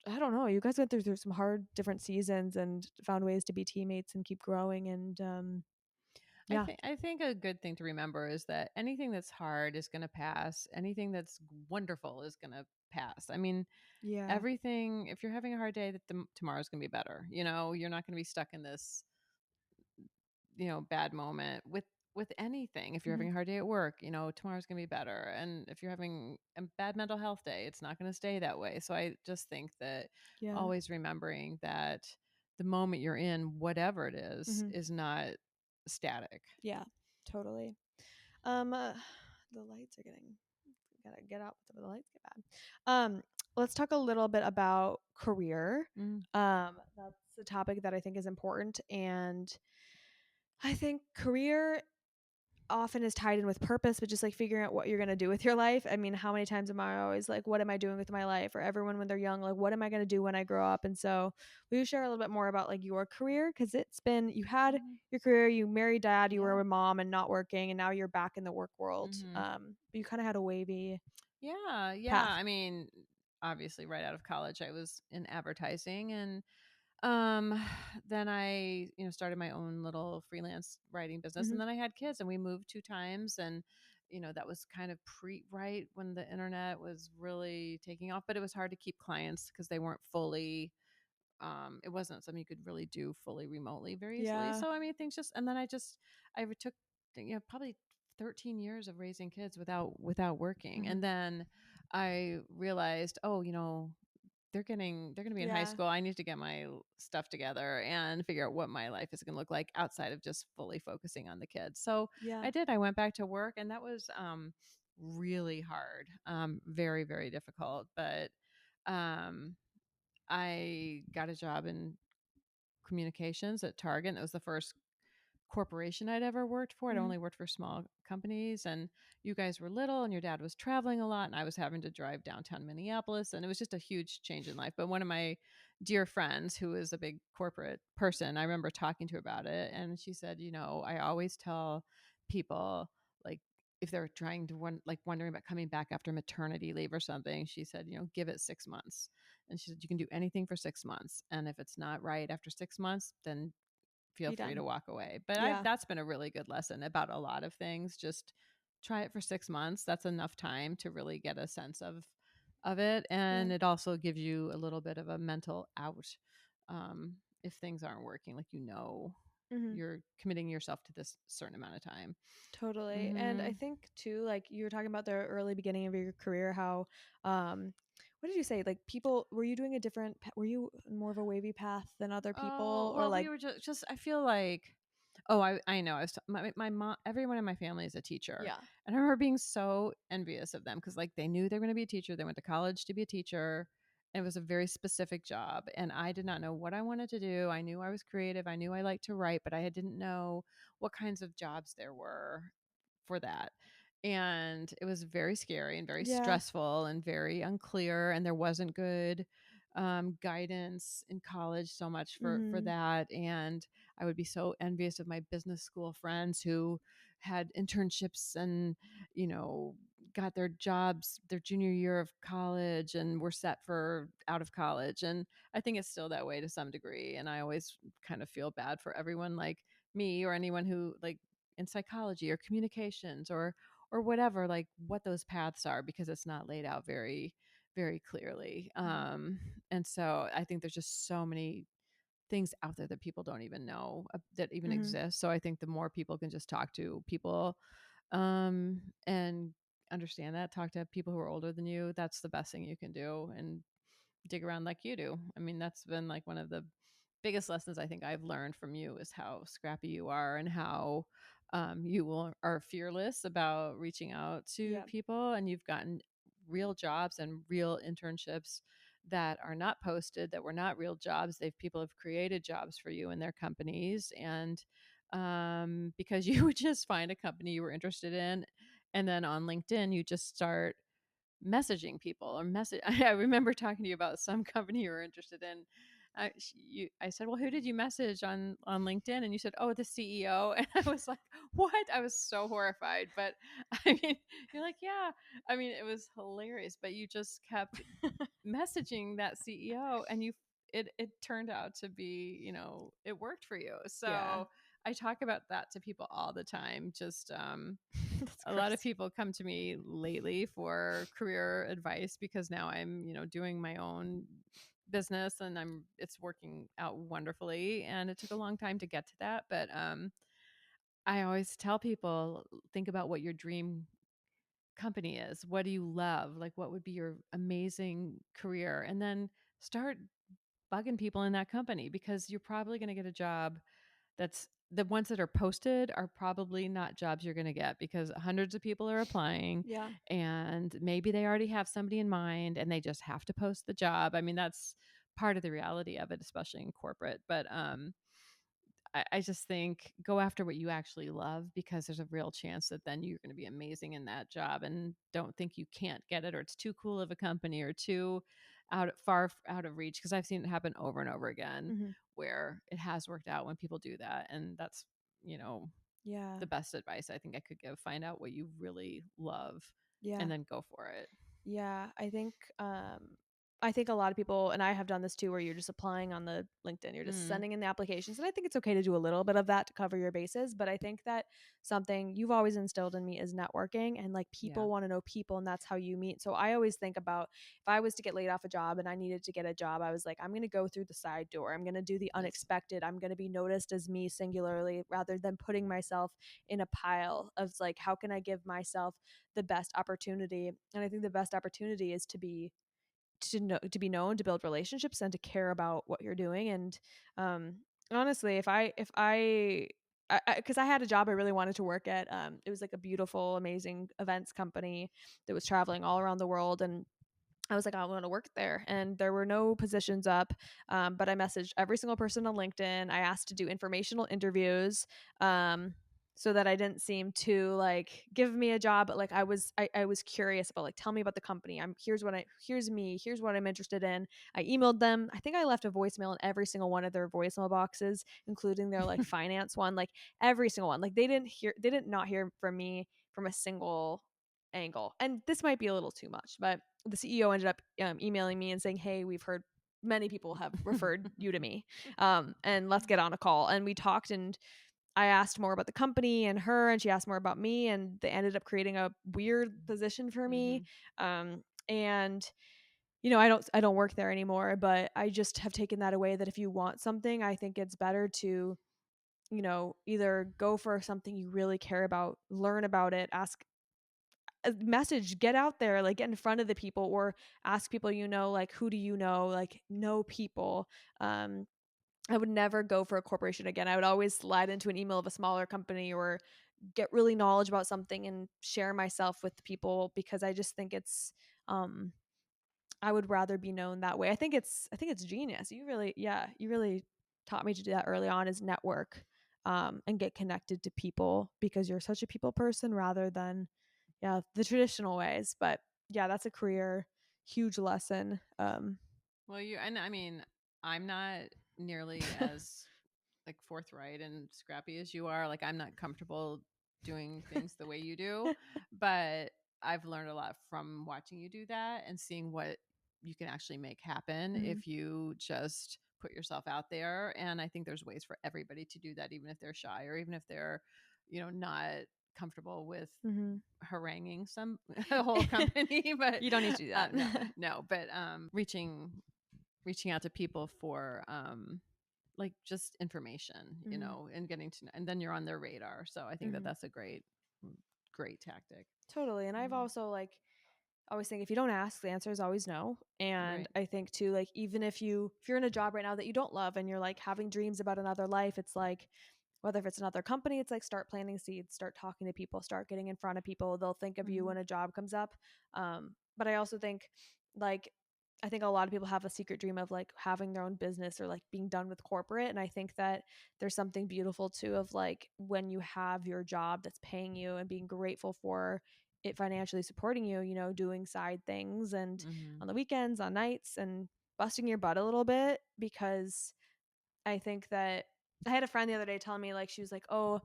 I don't know. You guys went through some hard different seasons and found ways to be teammates and keep growing. And yeah, I think a good thing to remember is that anything that's hard is going to pass. Anything that's wonderful is going to pass. I mean, yeah, everything. If you're having a hard day, that tomorrow's going to be better. You're not going to be stuck in this bad moment with anything. If you're hmm having a hard day at work, tomorrow's going to be better. And if you're having a bad mental health day, it's not going to stay that way. So I just think that yeah, always remembering that the moment you're in, whatever it hmm is not static. yeah, totally. Um, uh, the lights are getting gotta get out before the lights get bad. Let's talk a little bit about career. Mm. That's a topic that I think is important, and I think career often is tied in with purpose, but just like figuring out what you're gonna do with your life. I mean, how many times am I always like, "What am I doing with my life?" Or everyone when they're young, like, "What am I gonna do when I grow up?" And so, will you share a little bit more about like your career? Because you had Mm. your career, you married dad, you were Yeah. a mom and not working, and now you're back in the work world. Hmm. But you kind of had a wavy Yeah. Yeah. path. I mean, obviously, right out of college, I was in advertising, and then I, started my own little freelance writing business, and Mhm. then I had kids, and we moved 2 times, and that was kind of right when the internet was really taking off, but it was hard to keep clients because they weren't fully. It wasn't something you could really do fully remotely very easily. Yeah. So I mean, things just, and then I took, probably 13 years of raising kids without working, Mhm. and then I realized, oh, they're going to be in high Yeah. school. I need to get my stuff together and figure out what my life is going to look like outside of just fully focusing on the kids. So Yeah. I did. I went back to work, and that was really hard, very very difficult. But um, I got a job in communications at Target. That was the first corporation I'd ever worked for. I'd Mhm. only worked for small companies, and you guys were little, and your dad was traveling a lot, and I was having to drive downtown Minneapolis, and it was just a huge change in life. But one of my dear friends, who is a big corporate person, I remember talking to her about it, and she said, I always tell people, like, if they're trying to wondering about coming back after maternity leave or something, she said, give it 6 months. And she said, you can do anything for 6 months. And if it's not right after 6 months, then feel Be free to done. walk away. But Yeah. that's been a really good lesson about a lot of things. Just try it for 6 months. That's enough time to really get a sense of it, Yeah. and it also gives you a little bit of a mental out, if things aren't working. Like Mhm. you're committing yourself to this certain amount of time. Totally. And Hmm. I think too, like you were talking about the early beginning of your career, how what did you say? Like people were you doing a different were you more of a wavy path than other Oh people or well, we like were just. I feel like. Oh, I know. My mom. Everyone in my family is a teacher, yeah. and I remember being so envious of them because like they knew they were going to be a teacher. They went to college to be a teacher, It was a very specific job, and I did not know what I wanted to do. I knew I was creative. I knew I liked to write, but I didn't know what kinds of jobs there were for that. And it was very scary and very Yeah. stressful and very unclear. And there wasn't good guidance in college so much for Mhm. that. And I would be so envious of my business school friends who had internships and, you know, got their jobs their junior year of college and were set for out of college. And I think it's still that way to some degree. And I always kind of feel bad for everyone like me or anyone who like in psychology or communications or whatever, like what those paths are, because it's not laid out very clearly. Mhm. And so I think there's just so many things out there that people don't even know that even Mhm. exist. So I think the more people can just talk to people and understand that, talk to people who are older than you, that's the best thing you can do. And dig around like you do. I mean, that's been like one of the biggest lessons I think I've learned from you is how scrappy you are and how are fearless about reaching out to Yeah. people. And you've gotten real jobs and real internships that are not posted, that were not real jobs. People have created jobs for you in their companies. And because you would just find a company you were interested in. And then on LinkedIn, you just start messaging people or message. I remember talking to you about some company you were interested in. I said, "Well, who did you message on LinkedIn?" And you said, "Oh, the CEO." And I was like, "What?" I was so horrified. But I mean, you're like, "Yeah." I mean, it was hilarious. But you just kept messaging that CEO, and it turned out to be, it worked for you. Yeah. So I talk about that to people all the time. Just That's a lot of gross. people come to me lately for career advice because now I'm, doing my own business and it's working out wonderfully, and it took a long time to get to that, but I always tell people think about what your dream company is. What do you love? Like what would be your amazing career? And then start bugging people in that company because you're probably going to get a job that's the ones that are posted are probably not jobs you're going to get because hundreds of people are applying Yeah. and maybe they already have somebody in mind and they just have to post the job. I mean, that's part of the reality of it, especially in corporate. But I just think go after what you actually love because there's a real chance that then you're going to be amazing in that job, and don't think you can't get it or it's too cool of a company or too far out of reach, because I've seen it happen over and over again Mhm. where it has worked out when people do that. And that's, you know, Yeah. the best advice I think I could give. Find out what you really love Yeah. and then go for it. Yeah, I think a lot of people, and I have done this too, where you're just applying on the LinkedIn, you're just Mm, sending in the applications, and I think it's okay to do a little bit of that to cover your bases, but I think that something you've always instilled in me is networking, and like yeah. people want to know people, and that's how you meet. So I always think about if I was to get laid off a job and I needed to get a job, I was like, I'm going to go through the side door. I'm going to do the Yes. unexpected. I'm going to be noticed as me singularly rather than putting myself in a pile of like how can I give myself the best opportunity. And I think the best opportunity is to be known, to build relationships, and to care about what you're doing. And um, honestly, because I had a job I really wanted to work at. It was like a beautiful, amazing events company that was traveling all around the world, and I was like, I want to work there. And there were no positions up. But I messaged every single person on LinkedIn. I asked to do informational interviews. So that I didn't seem to like give me a job, but like I was curious about like tell me about the company. Here's me, here's what I'm interested in. I emailed them. I think I left a voicemail in every single one of their voicemail boxes, including their like finance one, like every single one. Like they didn't not hear from me from a single angle. And this might be a little too much, but the CEO ended up emailing me and saying, "Hey, we've heard many people have referred you to me, and let's get on a call." And we talked, and I asked more about the company and her, and she asked more about me, and they ended up creating a weird position for me. Hmm. And I don't work there anymore, but I just have taken that away. That if you want something, I think it's better to either go for something you really care about, learn about it, ask a message, get out there, like get in front of the people, or ask people, like who do you know, like know people. um I would never go for a corporation again. I would always slide into an email of a smaller company or get really knowledge about something and share myself with people, because I just think um I would rather be known that way. I think it's genius. You really taught me to do that early on, is network, and get connected to people, because you're such a people person rather than, yeah, the traditional ways. But yeah, that's a career huge lesson. Well, and I mean, I'm not nearly as like forthright and scrappy as you are. Like I'm not comfortable doing things the way you do, but I've learned a lot from watching you do that and seeing what you can actually make happen Mhm. if you just put yourself out there. And I think there's ways for everybody to do that, even if they're shy or even if they're, not comfortable with Mhm. haranguing some a whole company. But You don't need to do that. no, no, but reaching out to people for like just information, Mhm. and getting to know, and then you're on their radar. So I think that Mhm. that's a great tactic. Totally. And I've Mm, also like always think, if you don't ask, the answer is always no. And right. I think too, like, even if you're in a job right now that you don't love and you're like having dreams about another life, it's like, whether if it's another company, it's like, start planting seeds, start talking to people, start getting in front of people. They'll think of you Hmm. when a job comes up. But I also think, like, I think a lot of people have a secret dream of like having their own business or like being done with corporate. And I think that there's something beautiful too of like when you have your job that's paying you and being grateful for it financially supporting you, doing side things and Hmm. on the weekends, on nights, and busting your butt a little bit. Because I think that I had a friend the other day telling me, like, she was like, "Oh,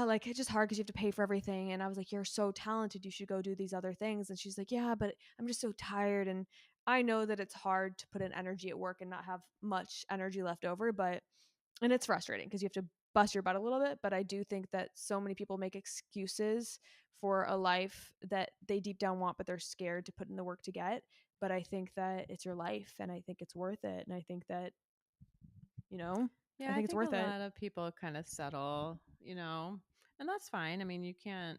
like, it's just hard because you have to pay for everything." And I was like, "You're so talented. You should go do these other things." And she's like, "Yeah, but I'm just so tired." And I know that it's hard to put in energy at work and not have much energy left over, and it's frustrating because you have to bust your butt a little bit. But I do think that so many people make excuses for a life that they deep down want, but they're scared to put in the work to get. But I think that it's your life, and I think it's worth it. And I think that, you know, I Yeah, I think it's think a worth it. lot of people kind of settle, and that's fine. I mean, you can't.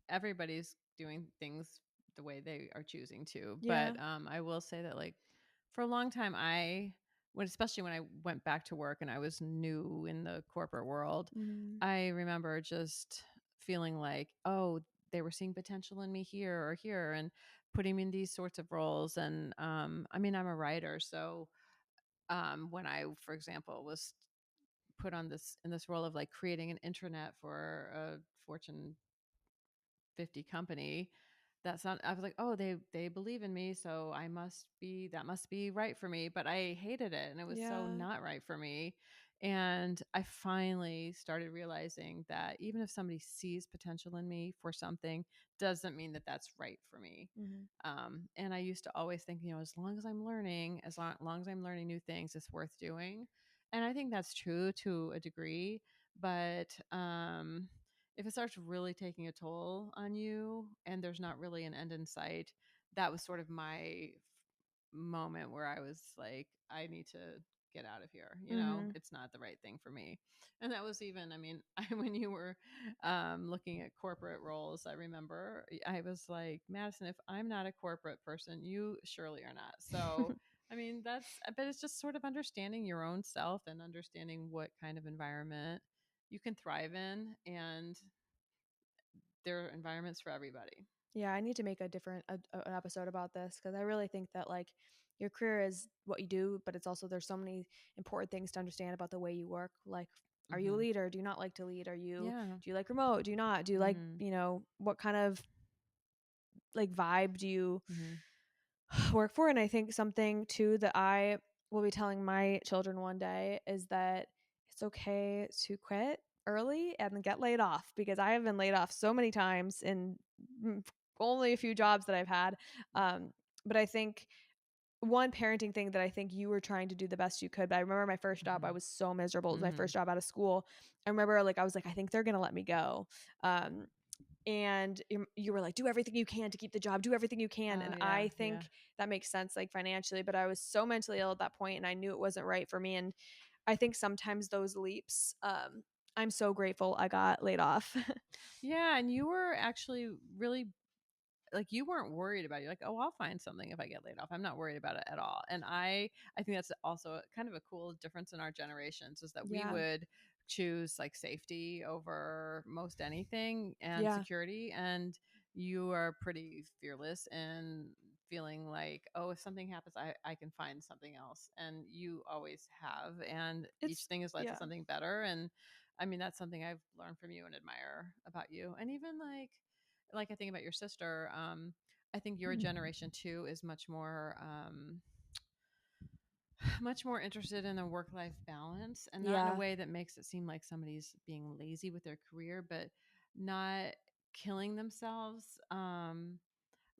Everybody's doing things the way they are choosing to, Yeah. but I will say that like for a long time, especially when I went back to work and I was new in the corporate world, Mm-hmm. I remember just feeling like, oh, they were seeing potential in me here or here and putting me in these sorts of roles. And I mean, I'm a writer. So when I, for example, was put on this role of like creating an intranet for a Fortune 50 company, that's not, I was like, oh, they believe in me, so that must be right for me. But I hated it and it was so Yeah. not right for me. And I finally started realizing that even if somebody sees potential in me for something, doesn't mean that that's right for me. Mm-hmm. And I used to always think, as long as I'm learning, long as I'm learning new things, it's worth doing. And I think that's true to a degree. But if it starts really taking a toll on you and there's not really an end in sight, that was sort of my moment where I was like, I need to get out of here. Mm-hmm. It's not the right thing for me. And that was even, I mean, when you were looking at corporate roles, I remember I was like, Madison, if I'm not a corporate person, you surely are not. So, I mean, but it's just sort of understanding your own self and understanding what kind of environment you can thrive in. And there are environments for everybody. Yeah, I need to make an episode about this, because I really think that like your career is what you do, but it's also, there's so many important things to understand about the way you work. Like, are you a Hmm. leader? Do you not like to lead? Yeah. Do you like remote? Do you not? Do you like, Hmm. what kind of like vibe do you Hmm. work for? And I think something too that I will be telling my children one day is that it's okay to quit early and get laid off, because I have been laid off so many times in only a few jobs that I've had. Um, but I think one parenting thing that I think you were trying to do the best you could. But I remember my first job, I Hmm. was so miserable. It was my Hmm. first job out of school. I remember like I was like, I think they're gonna let me go. Um, and you were like, do everything you can to keep the job, do everything you can. Oh And yeah, I yeah. think that makes sense, like financially, but I was so mentally ill at that point and I knew it wasn't right for me. And I think sometimes those leaps, I'm so grateful I got laid off. Yeah, and you were actually really like you weren't worried about it. You're like, oh, I'll find something if I get laid off. I'm not worried about it at all. And I think that's also kind of a cool difference in our generations is that we Yeah. would choose like safety over most anything and Yeah. security. And you are pretty fearless in feeling like, oh, if something happens, I can find something else. And you always have. And each It's thing has led to yeah. something better. And I mean, that's something I've learned from you and admire about you. And even like I think about your sister, I think your generation too is much more much more interested in a work life balance, and not in a Yeah. way that makes it seem like somebody's being lazy with their career, but not killing themselves.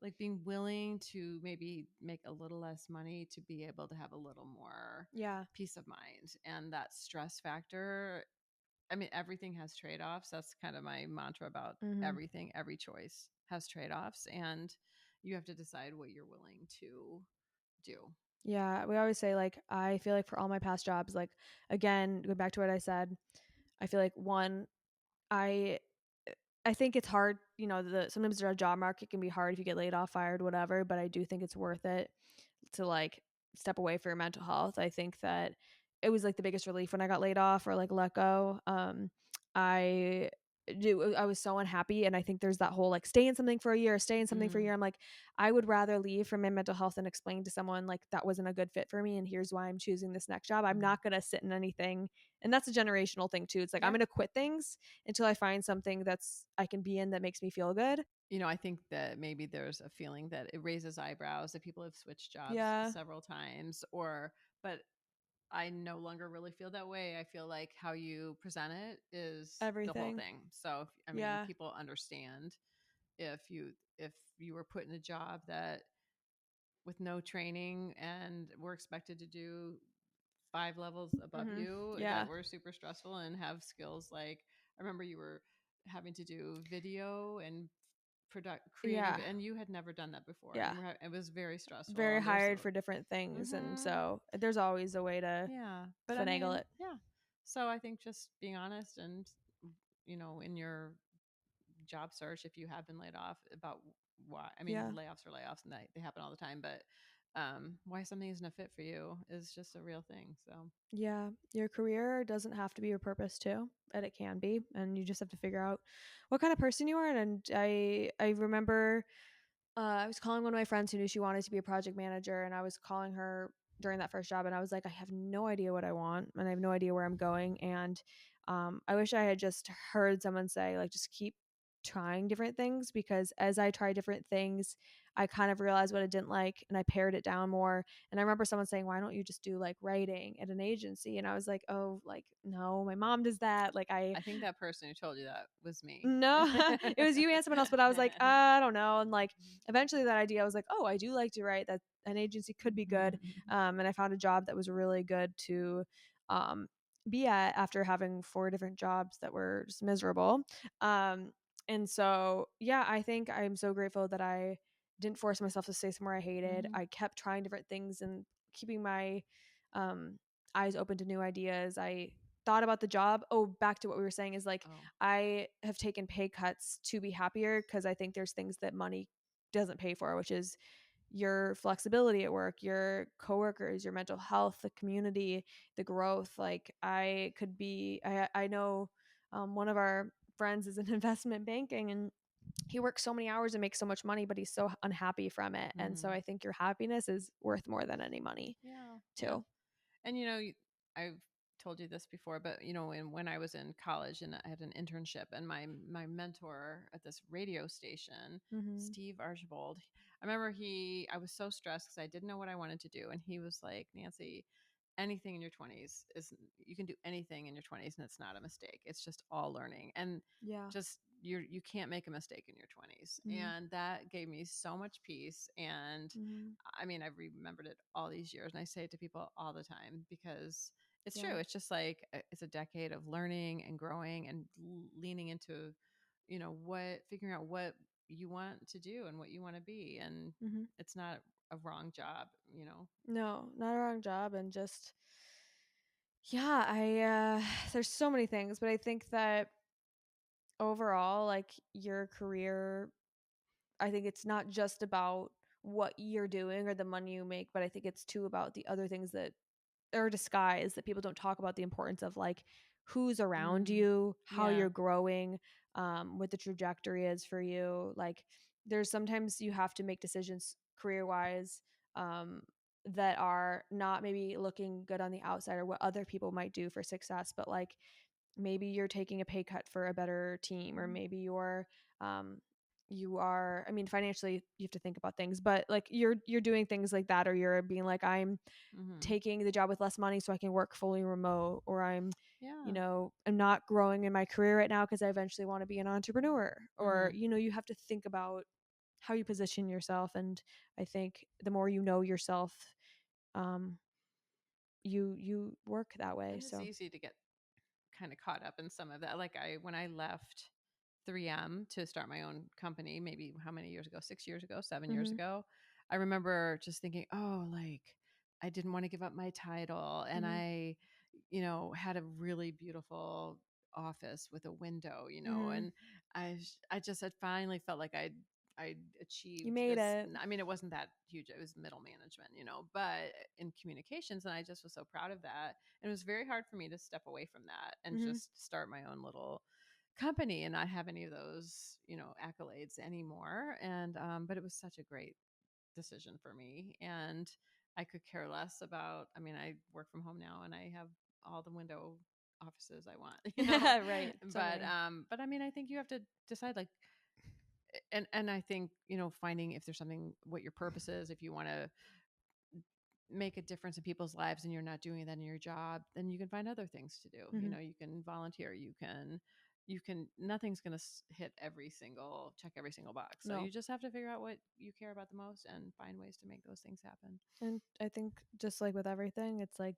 Like being willing to maybe make a little less money to be able to have a little more Yeah. peace of mind. And that stress factor, I mean, everything has trade offs. That's kind of my mantra about Mhm. everything. Every choice has trade offs, and you have to decide what you're willing to do. Yeah, we always say like I feel like for all my past jobs, like again, going back to what I said, I feel like one, I I think it's hard, the sometimes the job market can be hard if you get laid off, fired, whatever, but I do think it's worth it to like step away for your mental health. I think that it was like the biggest relief when I got laid off or like let go. I I was so unhappy, and I think there's that whole like stay in something for a year, stay in something for a Mm, year. I'm like, I would rather leave for my mental health and explain to someone like that wasn't a good fit for me, and here's why I'm choosing this next job. I'm mm. not gonna sit in anything, and that's a generational thing too. It's like I'm Yeah. gonna quit things until I find something that's I can be in that makes me feel good. I think that maybe there's a feeling that it raises eyebrows that people have switched jobs Yeah, several times, or, but I no longer really feel that way. I feel like how you present it is the whole everything. thing. So, I mean, Yeah. people understand if you were put in a job that with no training and were expected to do 5 levels above Mhm. you that Yeah. were super stressful and have skills like, I remember you were having to do video and product creative, Yeah. and you had never done that before, and Yeah. it was very stressful, Very and there's hired for different things, and mm-hmm, so there's always a way to yeah, but I finagle mean, it. yeah. So I think just being honest and in your job search, if you have been laid off, about why. I mean, Yeah. layoffs are layoffs and they happen all the time, but why something isn't a fit for you is just a real thing. So Yeah. Your career doesn't have to be your purpose too, but it can be, and you just have to figure out what kind of person you are. And I remember I was calling one of my friends who knew she wanted to be a project manager, and I was calling her during that first job, and I was like, I have no idea what I want, and I have no idea where I'm going. And I wish I had just heard someone say, like, just keep trying different things, because as I try different things, I kind of realized what I didn't like, and I pared it down more. And I remember someone saying, why don't you just do like writing at an agency? And I was like, oh, like, no, my mom does that. Like, I I think that person who told you that was me. no, it was you and someone else, but I was like, I don't know. And like, eventually that idea, I was like, oh, I do like to write. That an agency could be good. And I found a job that was really good to um, be at after having 4 different jobs that were just miserable. Um, and so, yeah, I think I'm so grateful that I didn't force myself to stay somewhere I hated. Mhm. I kept trying different things and keeping my um, eyes open to new ideas. I thought about the job. Oh, back to what we were saying is like, Oh. I have taken pay cuts to be happier, because I think there's things that money doesn't pay for, which is your flexibility at work, your coworkers, your mental health, the community, the growth. Like I know one of our friends is in investment banking, and he works so many hours and makes so much money, but he's so unhappy from it. And so Mhm. I think your happiness is worth more than any money Yeah. Yeah. too. And I've told you this before, but when I was in college and I had an internship, and my mentor at this radio station, Mm-hmm. Steve Archibald, I remember I was so stressed because I didn't know what I wanted to do, and he was like, Nancy, anything in your 20s is, you can do anything in your 20s, and it's not a mistake. It's just all learning, and Yeah. just you can't make a mistake in your 20s. Mm-hmm. And that gave me so much peace. And Mm-hmm. I mean, I've remembered it all these years, and I say it to people all the time because it's Yeah. true. It's just like it's a decade of learning and growing and leaning into, figuring out what you want to do and what you want to be, and Mm-hmm. it's not a wrong job. No, not a wrong job, and just yeah, I there's so many things, but I think that overall, like your career, I think it's not just about what you're doing or the money you make, but I think it's too about the other things that are disguised that people don't talk about, the importance of like who's around Mm, you, how yeah. you're growing, what the trajectory is for you. Like there's sometimes you have to make decisions career wise, um, that are not maybe looking good on the outside or what other people might do for success, but like maybe you're taking a pay cut for a better team, or Mhm. maybe um you are, I mean, financially you have to think about things, but like you're doing things like that, or you're being like, I'm Mhm. taking the job with less money so I can work fully remote, or Yeah. I'm not growing in my career right now because I eventually want to be an entrepreneur, or Mhm. you have to think about how you position yourself. And I think the more you know yourself, um you work that way. And it's So easy to get kind of caught up in some of that. Like when I left 3M to start my own company, maybe how many years ago? 6 years ago, 7 years mhm, ago. I remember just thinking, "Oh, like I didn't want to give up my title and mhm, had a really beautiful office with a window, mhm. and I just had finally felt like I'd You achieved made this. it. I mean, it wasn't that huge. It was middle management, but in communications, and I just was so proud of that. And it was very hard for me to step away from that and Mhm. just start my own little company and not have any of those, accolades anymore. And but it was such a great decision for me, and I could care less about. I mean, I work from home now, and I have all the window offices I want, Right. So but many. I mean, I think you have to decide, like, and I think, finding if there's something, what your purpose is, if you want to make a difference in people's lives and you're not doing that in your job, then you can find other things to do. Mhm. You can volunteer, nothing's going to check every single box. So No. you just have to figure out what you care about the most and find ways to make those things happen. And I think just like with everything, it's like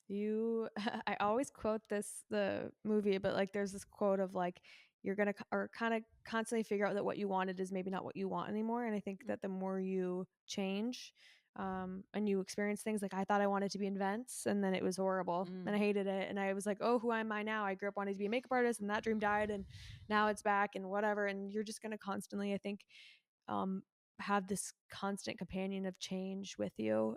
you I always quote this the movie, but like there's this quote of like you're going to or kind of constantly figure out that what you wanted is maybe not what you want anymore. And I think that the more you change, and you experience things, like I thought I wanted to be in events and then it was horrible and I Mm. hated it, and I was like, oh, who am I now? I grew up wanting to be a makeup artist and that dream died, and now it's back and whatever. And you're just going to constantly, I think, um, have this constant companion of change with you.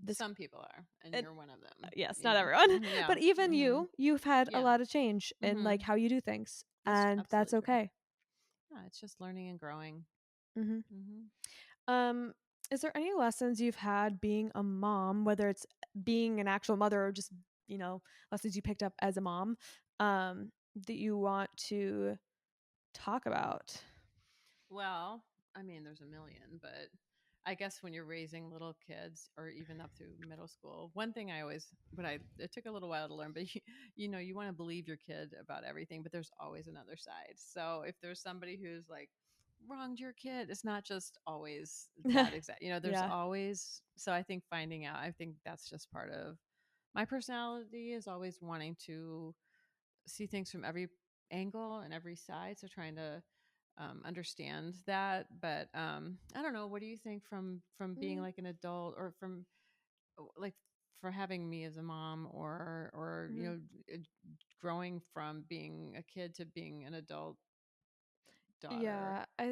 This Some people are, and it, you're one of them. yes, not everyone, Mhm, yeah. but even Hmm. you've had a Yeah. lot of change in Hmm. like how you do things, That's and that's absolutely true. okay. Yeah, it's just learning and growing. Hmm. Hmm. Um, is there any lessons you've had being a mom, whether it's being an actual mother or just lessons you picked up as a mom, that you want to talk about? Well, I mean, there's a million, but I guess when you're raising little kids or even up through middle school, one thing it took a little while to learn, but you want to believe your kid about everything, but there's always another side. So if there's somebody who's like wronged your kid, it's not just always that exact, there's Yeah. always, so I think finding out, I think that's just part of my personality, is always wanting to see things from every angle and every side. So trying to understand that. But I don't know. What do you think from being Mm-hmm. like an adult, or from like for having me as a mom, or uh, growing from being a kid to being an adult daughter? Yeah, I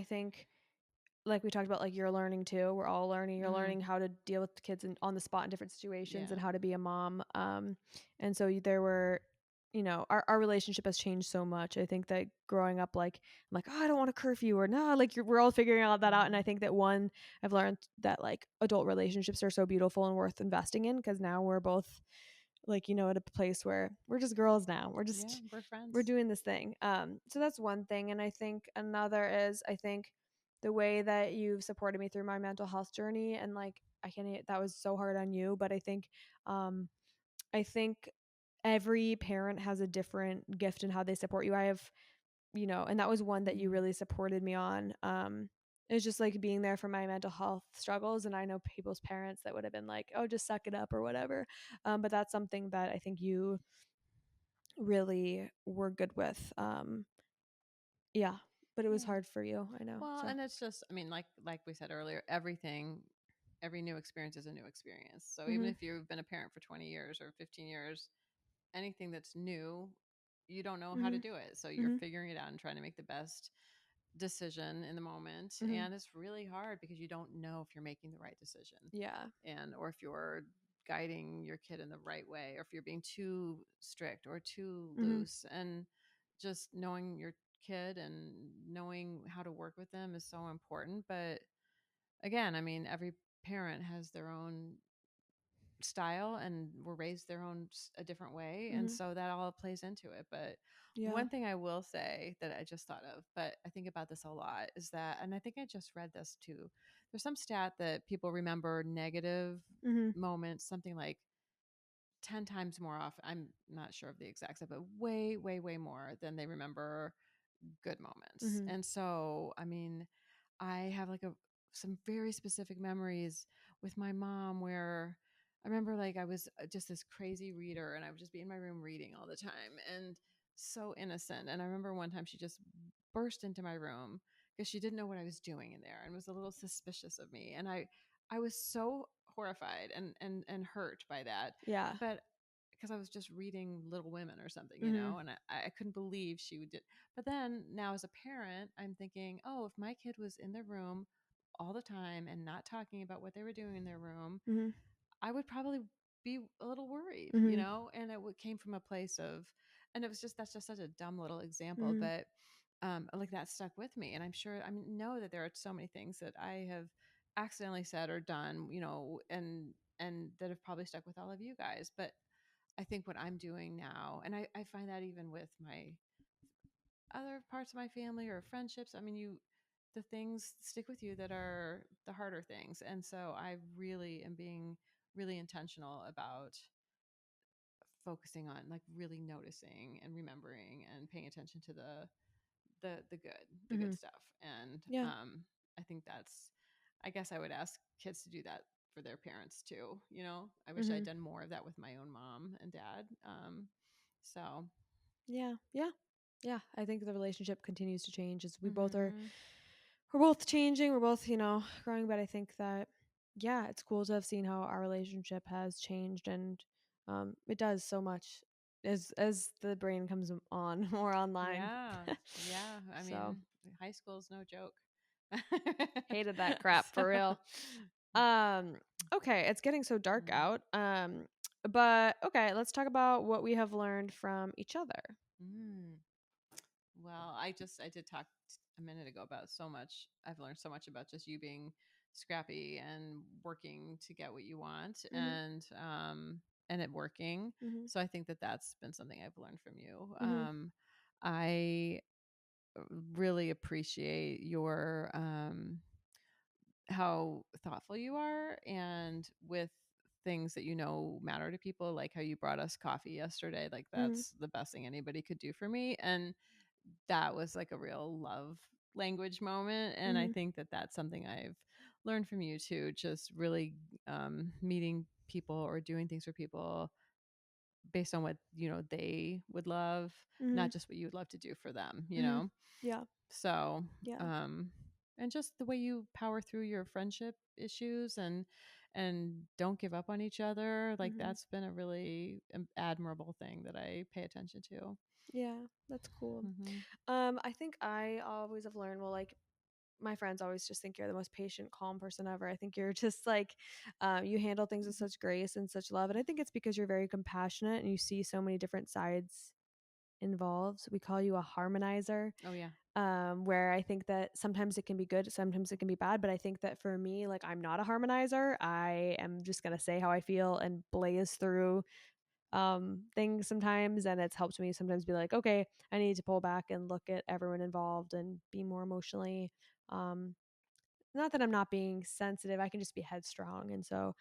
think like we talked about, like you're learning too. We're all learning. You're Hmm. learning how to deal with the kids on the spot in different situations and Yeah. how to be a mom. And so there were, our relationship has changed so much. I think that growing up, like I'm like, oh, I don't want a curfew, or no, like we're all figuring all that out. And I Hmm. think that I've learned that like adult relationships are so beautiful and worth investing in, because now we're both like at a place where we're just girls now. Yeah, we're We're friends. doing this thing. So that's one thing. And I think another is, I think the way that you've supported me through my mental health journey, and like I can't that was so hard on you, but um I think every parent has a different gift in how they support you. I have, and that was one that you Mm. really supported me on. It's just like being there for my mental health struggles, and I know people's parents that would have been like, oh, just suck it up or whatever. But that's something that I think you really were good with. Yeah, but it was Yeah. hard for you, I know. Well, So, and it's just, I mean, like we said earlier, every new experience is a new experience. So even mhm, if you've been a parent for 20 years or 15 years, anything that's new, you don't know how to mhm, do it. So you're mhm, figuring it out and trying to make the best decision in the moment. mhm. And it's really hard because you don't know if you're making the right decision, Yeah. or if you're guiding your kid in the right way, or if you're being too strict or too Mhm. loose. And just knowing your kid and knowing how to work with them is so important. But again, I mean, every parent has their own style and were raised their own a different way, and Mhm. so that all plays into it. But Yeah. one thing I will say that I just thought of, but I think about this a lot, is that, and I think I just read this too, there's some stat that people remember negative Mhm. moments something like 10 times more often. I'm not sure of the exact stat, but way, way, way more than they remember good moments. Mhm. And so, I mean, I have like some very specific memories with my mom where I remember like I was just this crazy reader and I would just be in my room reading all the time and so innocent. And I remember one time she just burst into my room because she didn't know what I was doing in there and was a little suspicious of me. And I was so horrified and hurt by that. Yeah. But because I was just reading Little Women or something, Mhm. and I couldn't believe she would. But then now as a parent, I'm thinking, oh, if my kid was in their room all the time and not talking about what they were doing in their room, Mhm. I would probably be a little worried, Mhm. and came from a place of, and it was just, that's just such a dumb little example, Mhm. but like that stuck with me. And I'm sure, I know that there are so many things that I have accidentally said or done, and that have probably stuck with all of you guys. But I think what I'm doing now, and I find that even with my other parts of my family or friendships, I mean, the things stick with you that are the harder things. And so I really am being really intentional about focusing on like really noticing and remembering and paying attention to the good Mhm. stuff. And Yeah. I think that's, I guess I would ask kids to do that for their parents too. I wish I'd Mhm. done more of that with my own mom and dad. So Yeah. Yeah. Yeah. I think the relationship continues to change as mhm. we're both changing, we're both, growing, but I think that yeah, it's cool to have seen how our relationship has changed and it does so much as the brain comes on more online. Yeah. Yeah. I So, mean, high school's no joke. hated that crap So, for real. Um okay, it's getting so dark mm, out. But okay, let's talk about what we have learned from each other. mm. Well, I did talk a minute ago about so much. I've learned so much about just you being scrappy and working to get what you want, Mhm. and it working. Mhm. So I think that that's been something I've learned from you. Mhm. I really appreciate your how thoughtful you are, and with things that matter to people, like how you brought us coffee yesterday. Like Mhm. that's the best thing anybody could do for me, and that was like a real love language moment. And I Mhm. think that that's something I've learned from you too, just really meeting people or doing things for people based on what they would love, Mhm. not just what you would love to do for them, Mhm. Yeah. so Yeah. um and just the way you power through your friendship issues and don't give up on each other, like Mhm. that's been a really admirable thing that I pay attention to. Yeah, that's cool. Hmm. I think I always have learned, well, like my friends always just think you're the most patient, calm person ever. I think you're just like, you handle things with such grace and such love. And I think it's because you're very compassionate and you see so many different sides involved. We call you a harmonizer, Oh yeah. where I think that sometimes it can be good, sometimes it can be bad. But I think that for me, like, I'm not a harmonizer. I am just going to say how I feel and blaze through things sometimes, and it's helped me sometimes be like, okay, I need to pull back and look at everyone involved and be more emotionally um not that I'm not being sensitive, I can just be headstrong. And so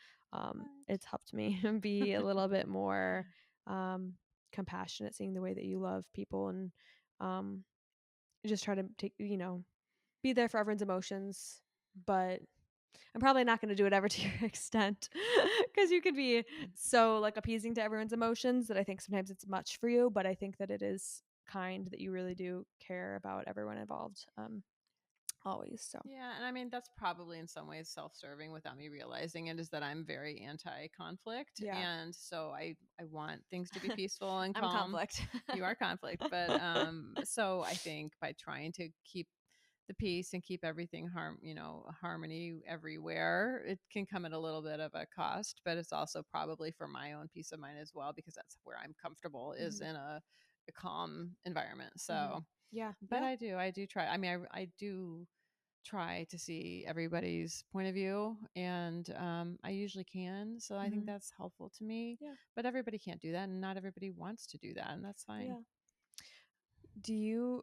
it's helped me be a little bit more um compassionate, seeing the way that you love people and um just try to take, be there for everyone's emotions. But I'm probably not going to do it ever to your extent because you can be so like appeasing to everyone's emotions that I think sometimes it's much for you. But I think that it is kind that you really do care about everyone involved, always. So Yeah, and I mean that's probably in some ways self-serving without me realizing it, is that I'm very anti-conflict, yeah, and so I want things to be peaceful and I'm calm. conflict. You are conflict, but so I think by trying to keep the peace and keep everything harmony everywhere, it can come at a little bit of a cost, but it's also probably for my own peace of mind as well, because that's where I'm comfortable, is Mhm. in a a calm environment. Mhm. So, Yeah. but Yeah. I do try. I mean, I do try to see everybody's point of view, and I usually can. So I think Mhm. that's helpful to me. Yeah. But everybody can't do that, and not everybody wants to do that, and that's fine. Yeah.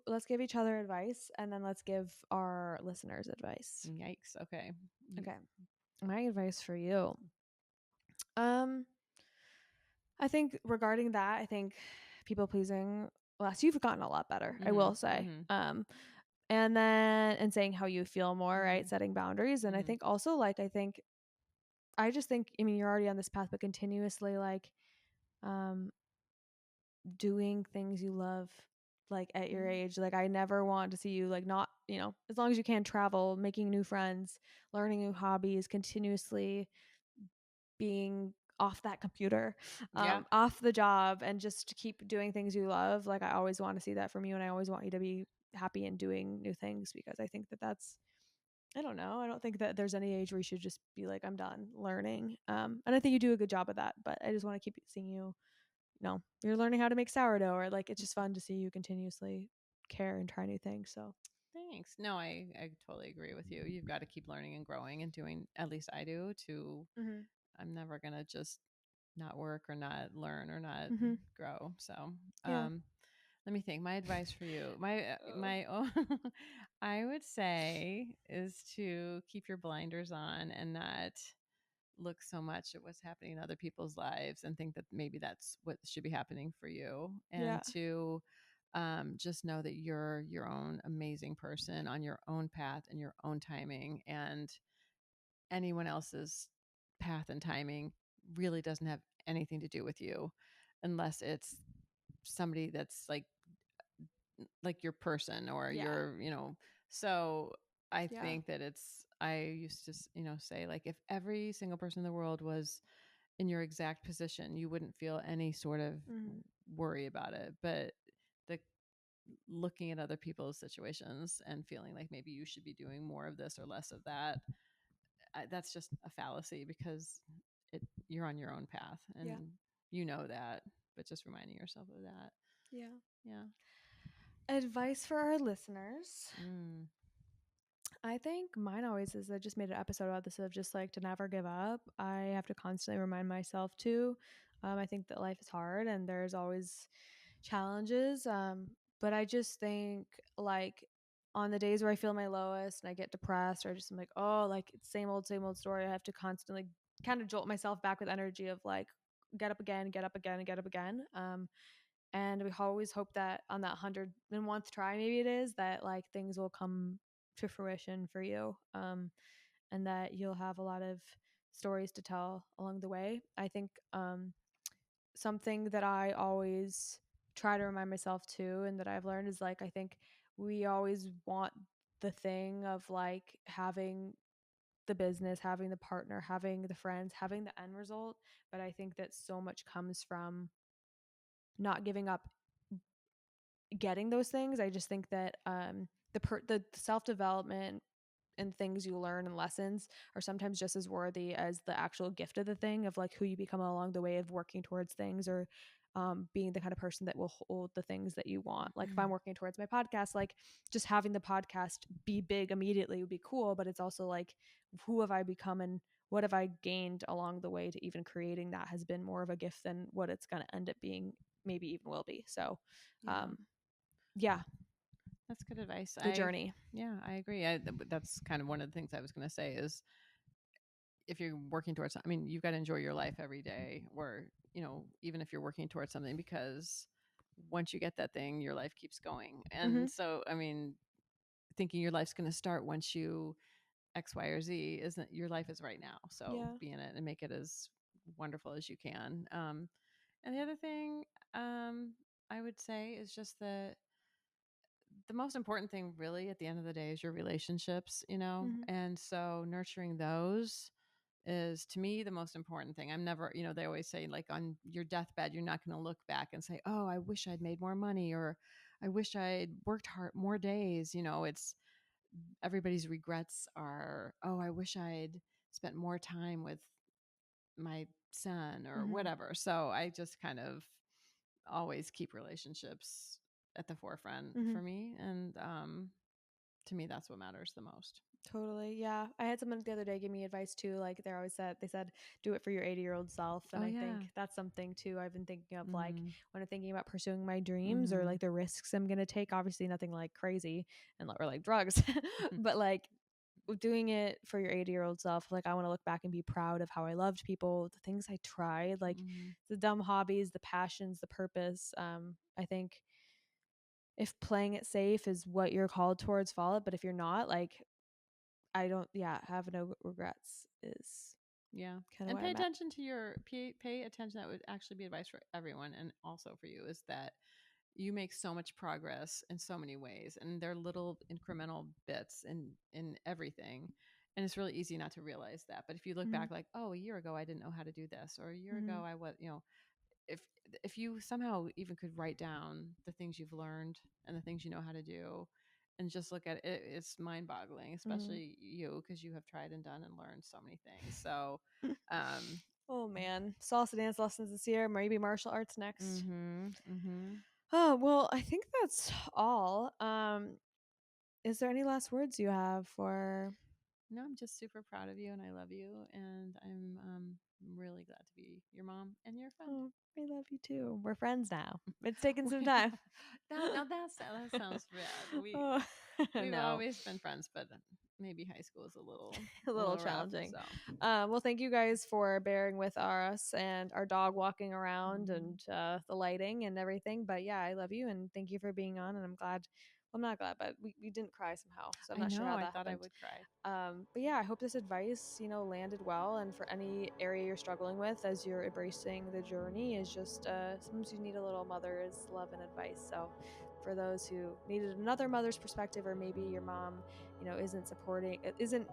Let's give each other advice and then let's give our listeners advice. Yikes. Okay. Okay. My advice for you. Um, I think regarding that, I think people pleasing less. You've gotten a lot better, I Mm-hmm. will say. Mm-hmm. And then and saying how you feel more, Mm-hmm. right? Setting boundaries. And I Mm-hmm. think also like I just think I mean you're already on this path, but continuously like um doing things you love like at your Mm-hmm. age. Like I never want to see you like not, you know, as long as you can travel, making new friends, learning new hobbies, continuously being off that computer, Yeah. off the job, and just keep doing things you love. Like I always want to see that from you, and I always want you to be happy and doing new things because I think that that's I don't know. I don't think that there's any age where you should just be like, I'm done learning. And I think you do a good job of that, but I just want to keep seeing you. No, you're learning how to make sourdough, or like it's just fun to see you continuously care and try new things. So, Thanks. No, I totally agree with you. You've got to keep learning and growing and doing, at least I do, to, hmm I'm never going to just not work or not learn or not hmm grow. So, yeah, um, let me think. My advice for you, uh, my own, I would say is to keep your blinders on and not look so much at what's happening in other people's lives and think that maybe that's what should be happening for you, yeah, and to just know that you're your own amazing person on your own path and your own timing, and anyone else's path and timing really doesn't have anything to do with you unless it's somebody that's like your person or yeah, your, you know. So I yeah, think that I used to say, like, if every single person in the world was in your exact position, you wouldn't feel any sort of hmm worry about it. But the looking at other people's situations and feeling like maybe you should be doing more of this or less of that, that's just a fallacy, because you're on your own path yeah, and you know that, but just reminding yourself of that. yeah. Yeah. Advice for our listeners. Mm. I think mine always is I just made an episode about this of just like to never give up. I have to constantly remind myself to. I think that life is hard and there's always challenges. But I just think like on the days where I feel my lowest and I get depressed or I just am like, oh, like it's same old story. I have to constantly kind of jolt myself back with energy of like, get up again, get up again, and get up again. And we always hope that on that 101th try, maybe it is, that like things will come to fruition for you, and that you'll have a lot of stories to tell along the way. I think something that I always try to remind myself too, and that I've learned is like, I think we always want the thing of like having the business, having the partner, having the friends, having the end result. But I think that so much comes from not giving up getting those things. I just think that the self development and things you learn and lessons are sometimes just as worthy as the actual gift of the thing of like who you become along the way of working towards things, or being the kind of person that will hold the things that you want. Like if I'm working towards my podcast, like just having the podcast be big immediately would be cool, but it's also like who have I become and what have I gained along the way to even creating that has been more of a gift than what it's going to end up being, maybe even will be. So Yeah. um yeah, That's good advice. the journey. Yeah, I agree. That's kind of one of the things I was going to say is, if you're working towards, I mean, you've got to enjoy your life every day, or, even if you're working towards something, because once you get that thing, your life keeps going. Mm-hmm. And so, I mean, thinking your life's going to start once you X, Y, or Z, isn't, your life is right now. So Yeah. be in it and make it as wonderful as you can. And the other thing, I would say is just that the most important thing really at the end of the day is your relationships, Mm-hmm. and so nurturing those is, to me, the most important thing. I'm never, they always say, like, on your deathbed, you're not going to look back and say, oh, I wish I'd made more money, or I wish I'd worked hard more days. It's, everybody's regrets are, oh, I wish I'd spent more time with my son or Mm-hmm. whatever. So I just kind of always keep relationships at the forefront Mhm. for me. And to me, that's what matters the most. Totally. Yeah. I had someone the other day give me advice too. Like they said, do it for your 80-year-old self. And Oh, I yeah. think that's something too I've been thinking of, like Mm-hmm. when I'm thinking about pursuing my dreams or Mm-hmm. like the risks I'm going to take. Obviously, nothing like crazy or like drugs, but like doing it for your 80-year-old self. Like, I want to look back and be proud of how I loved people, the things I tried, like Mm-hmm. the dumb hobbies, the passions, the purpose. I think if playing it safe is what you're called towards, follow it. But if you're not, like, I don't, yeah, have no regrets is Yeah. kind of And where pay I'm at. attention to pay attention. That would actually be advice for everyone and also for you, is that you make so much progress in so many ways, and they're little incremental bits in everything. And it's really easy not to realize that. But if you look Mm-hmm. back, like, oh, a year ago I didn't know how to do this, or a year Mm-hmm. ago I was, if if you somehow even could write down the things you've learned and the things you know how to do, and just look at it, it's mind-boggling, Mm-hmm. especially you, because you have tried and done and learned so many things. So um Oh man, salsa dance lessons this year, maybe martial arts next. mhm, mhm. Oh well, I think that's all. Is there any last words you have for? No, I'm just super proud of you and I love you, and I'm really glad to be your mom and your friend. Oh, I love you too. We're friends now. It's taken some time. Now that sounds bad. Oh, We've no, always been friends, but maybe high school is a little a a little little rough. challenging. So Well, thank you guys for bearing with us and our dog walking around mhm. and the lighting and everything. But yeah, I love you and thank you for being on. And I'm glad. Well, I'm not glad, but we didn't cry somehow. So I'm I not sure know. how I that thought I happened. would cry. But yeah, I hope this advice, landed well. And for any area you're struggling with as you're embracing the journey, is just sometimes you need a little mother's love and advice. So for those who needed another mother's perspective, or maybe your mom, isn't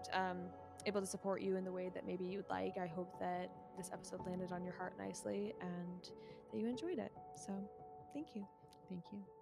able to support you in the way that maybe you'd like, I hope that this episode landed on your heart nicely and that you enjoyed it. So thank you. Thank you.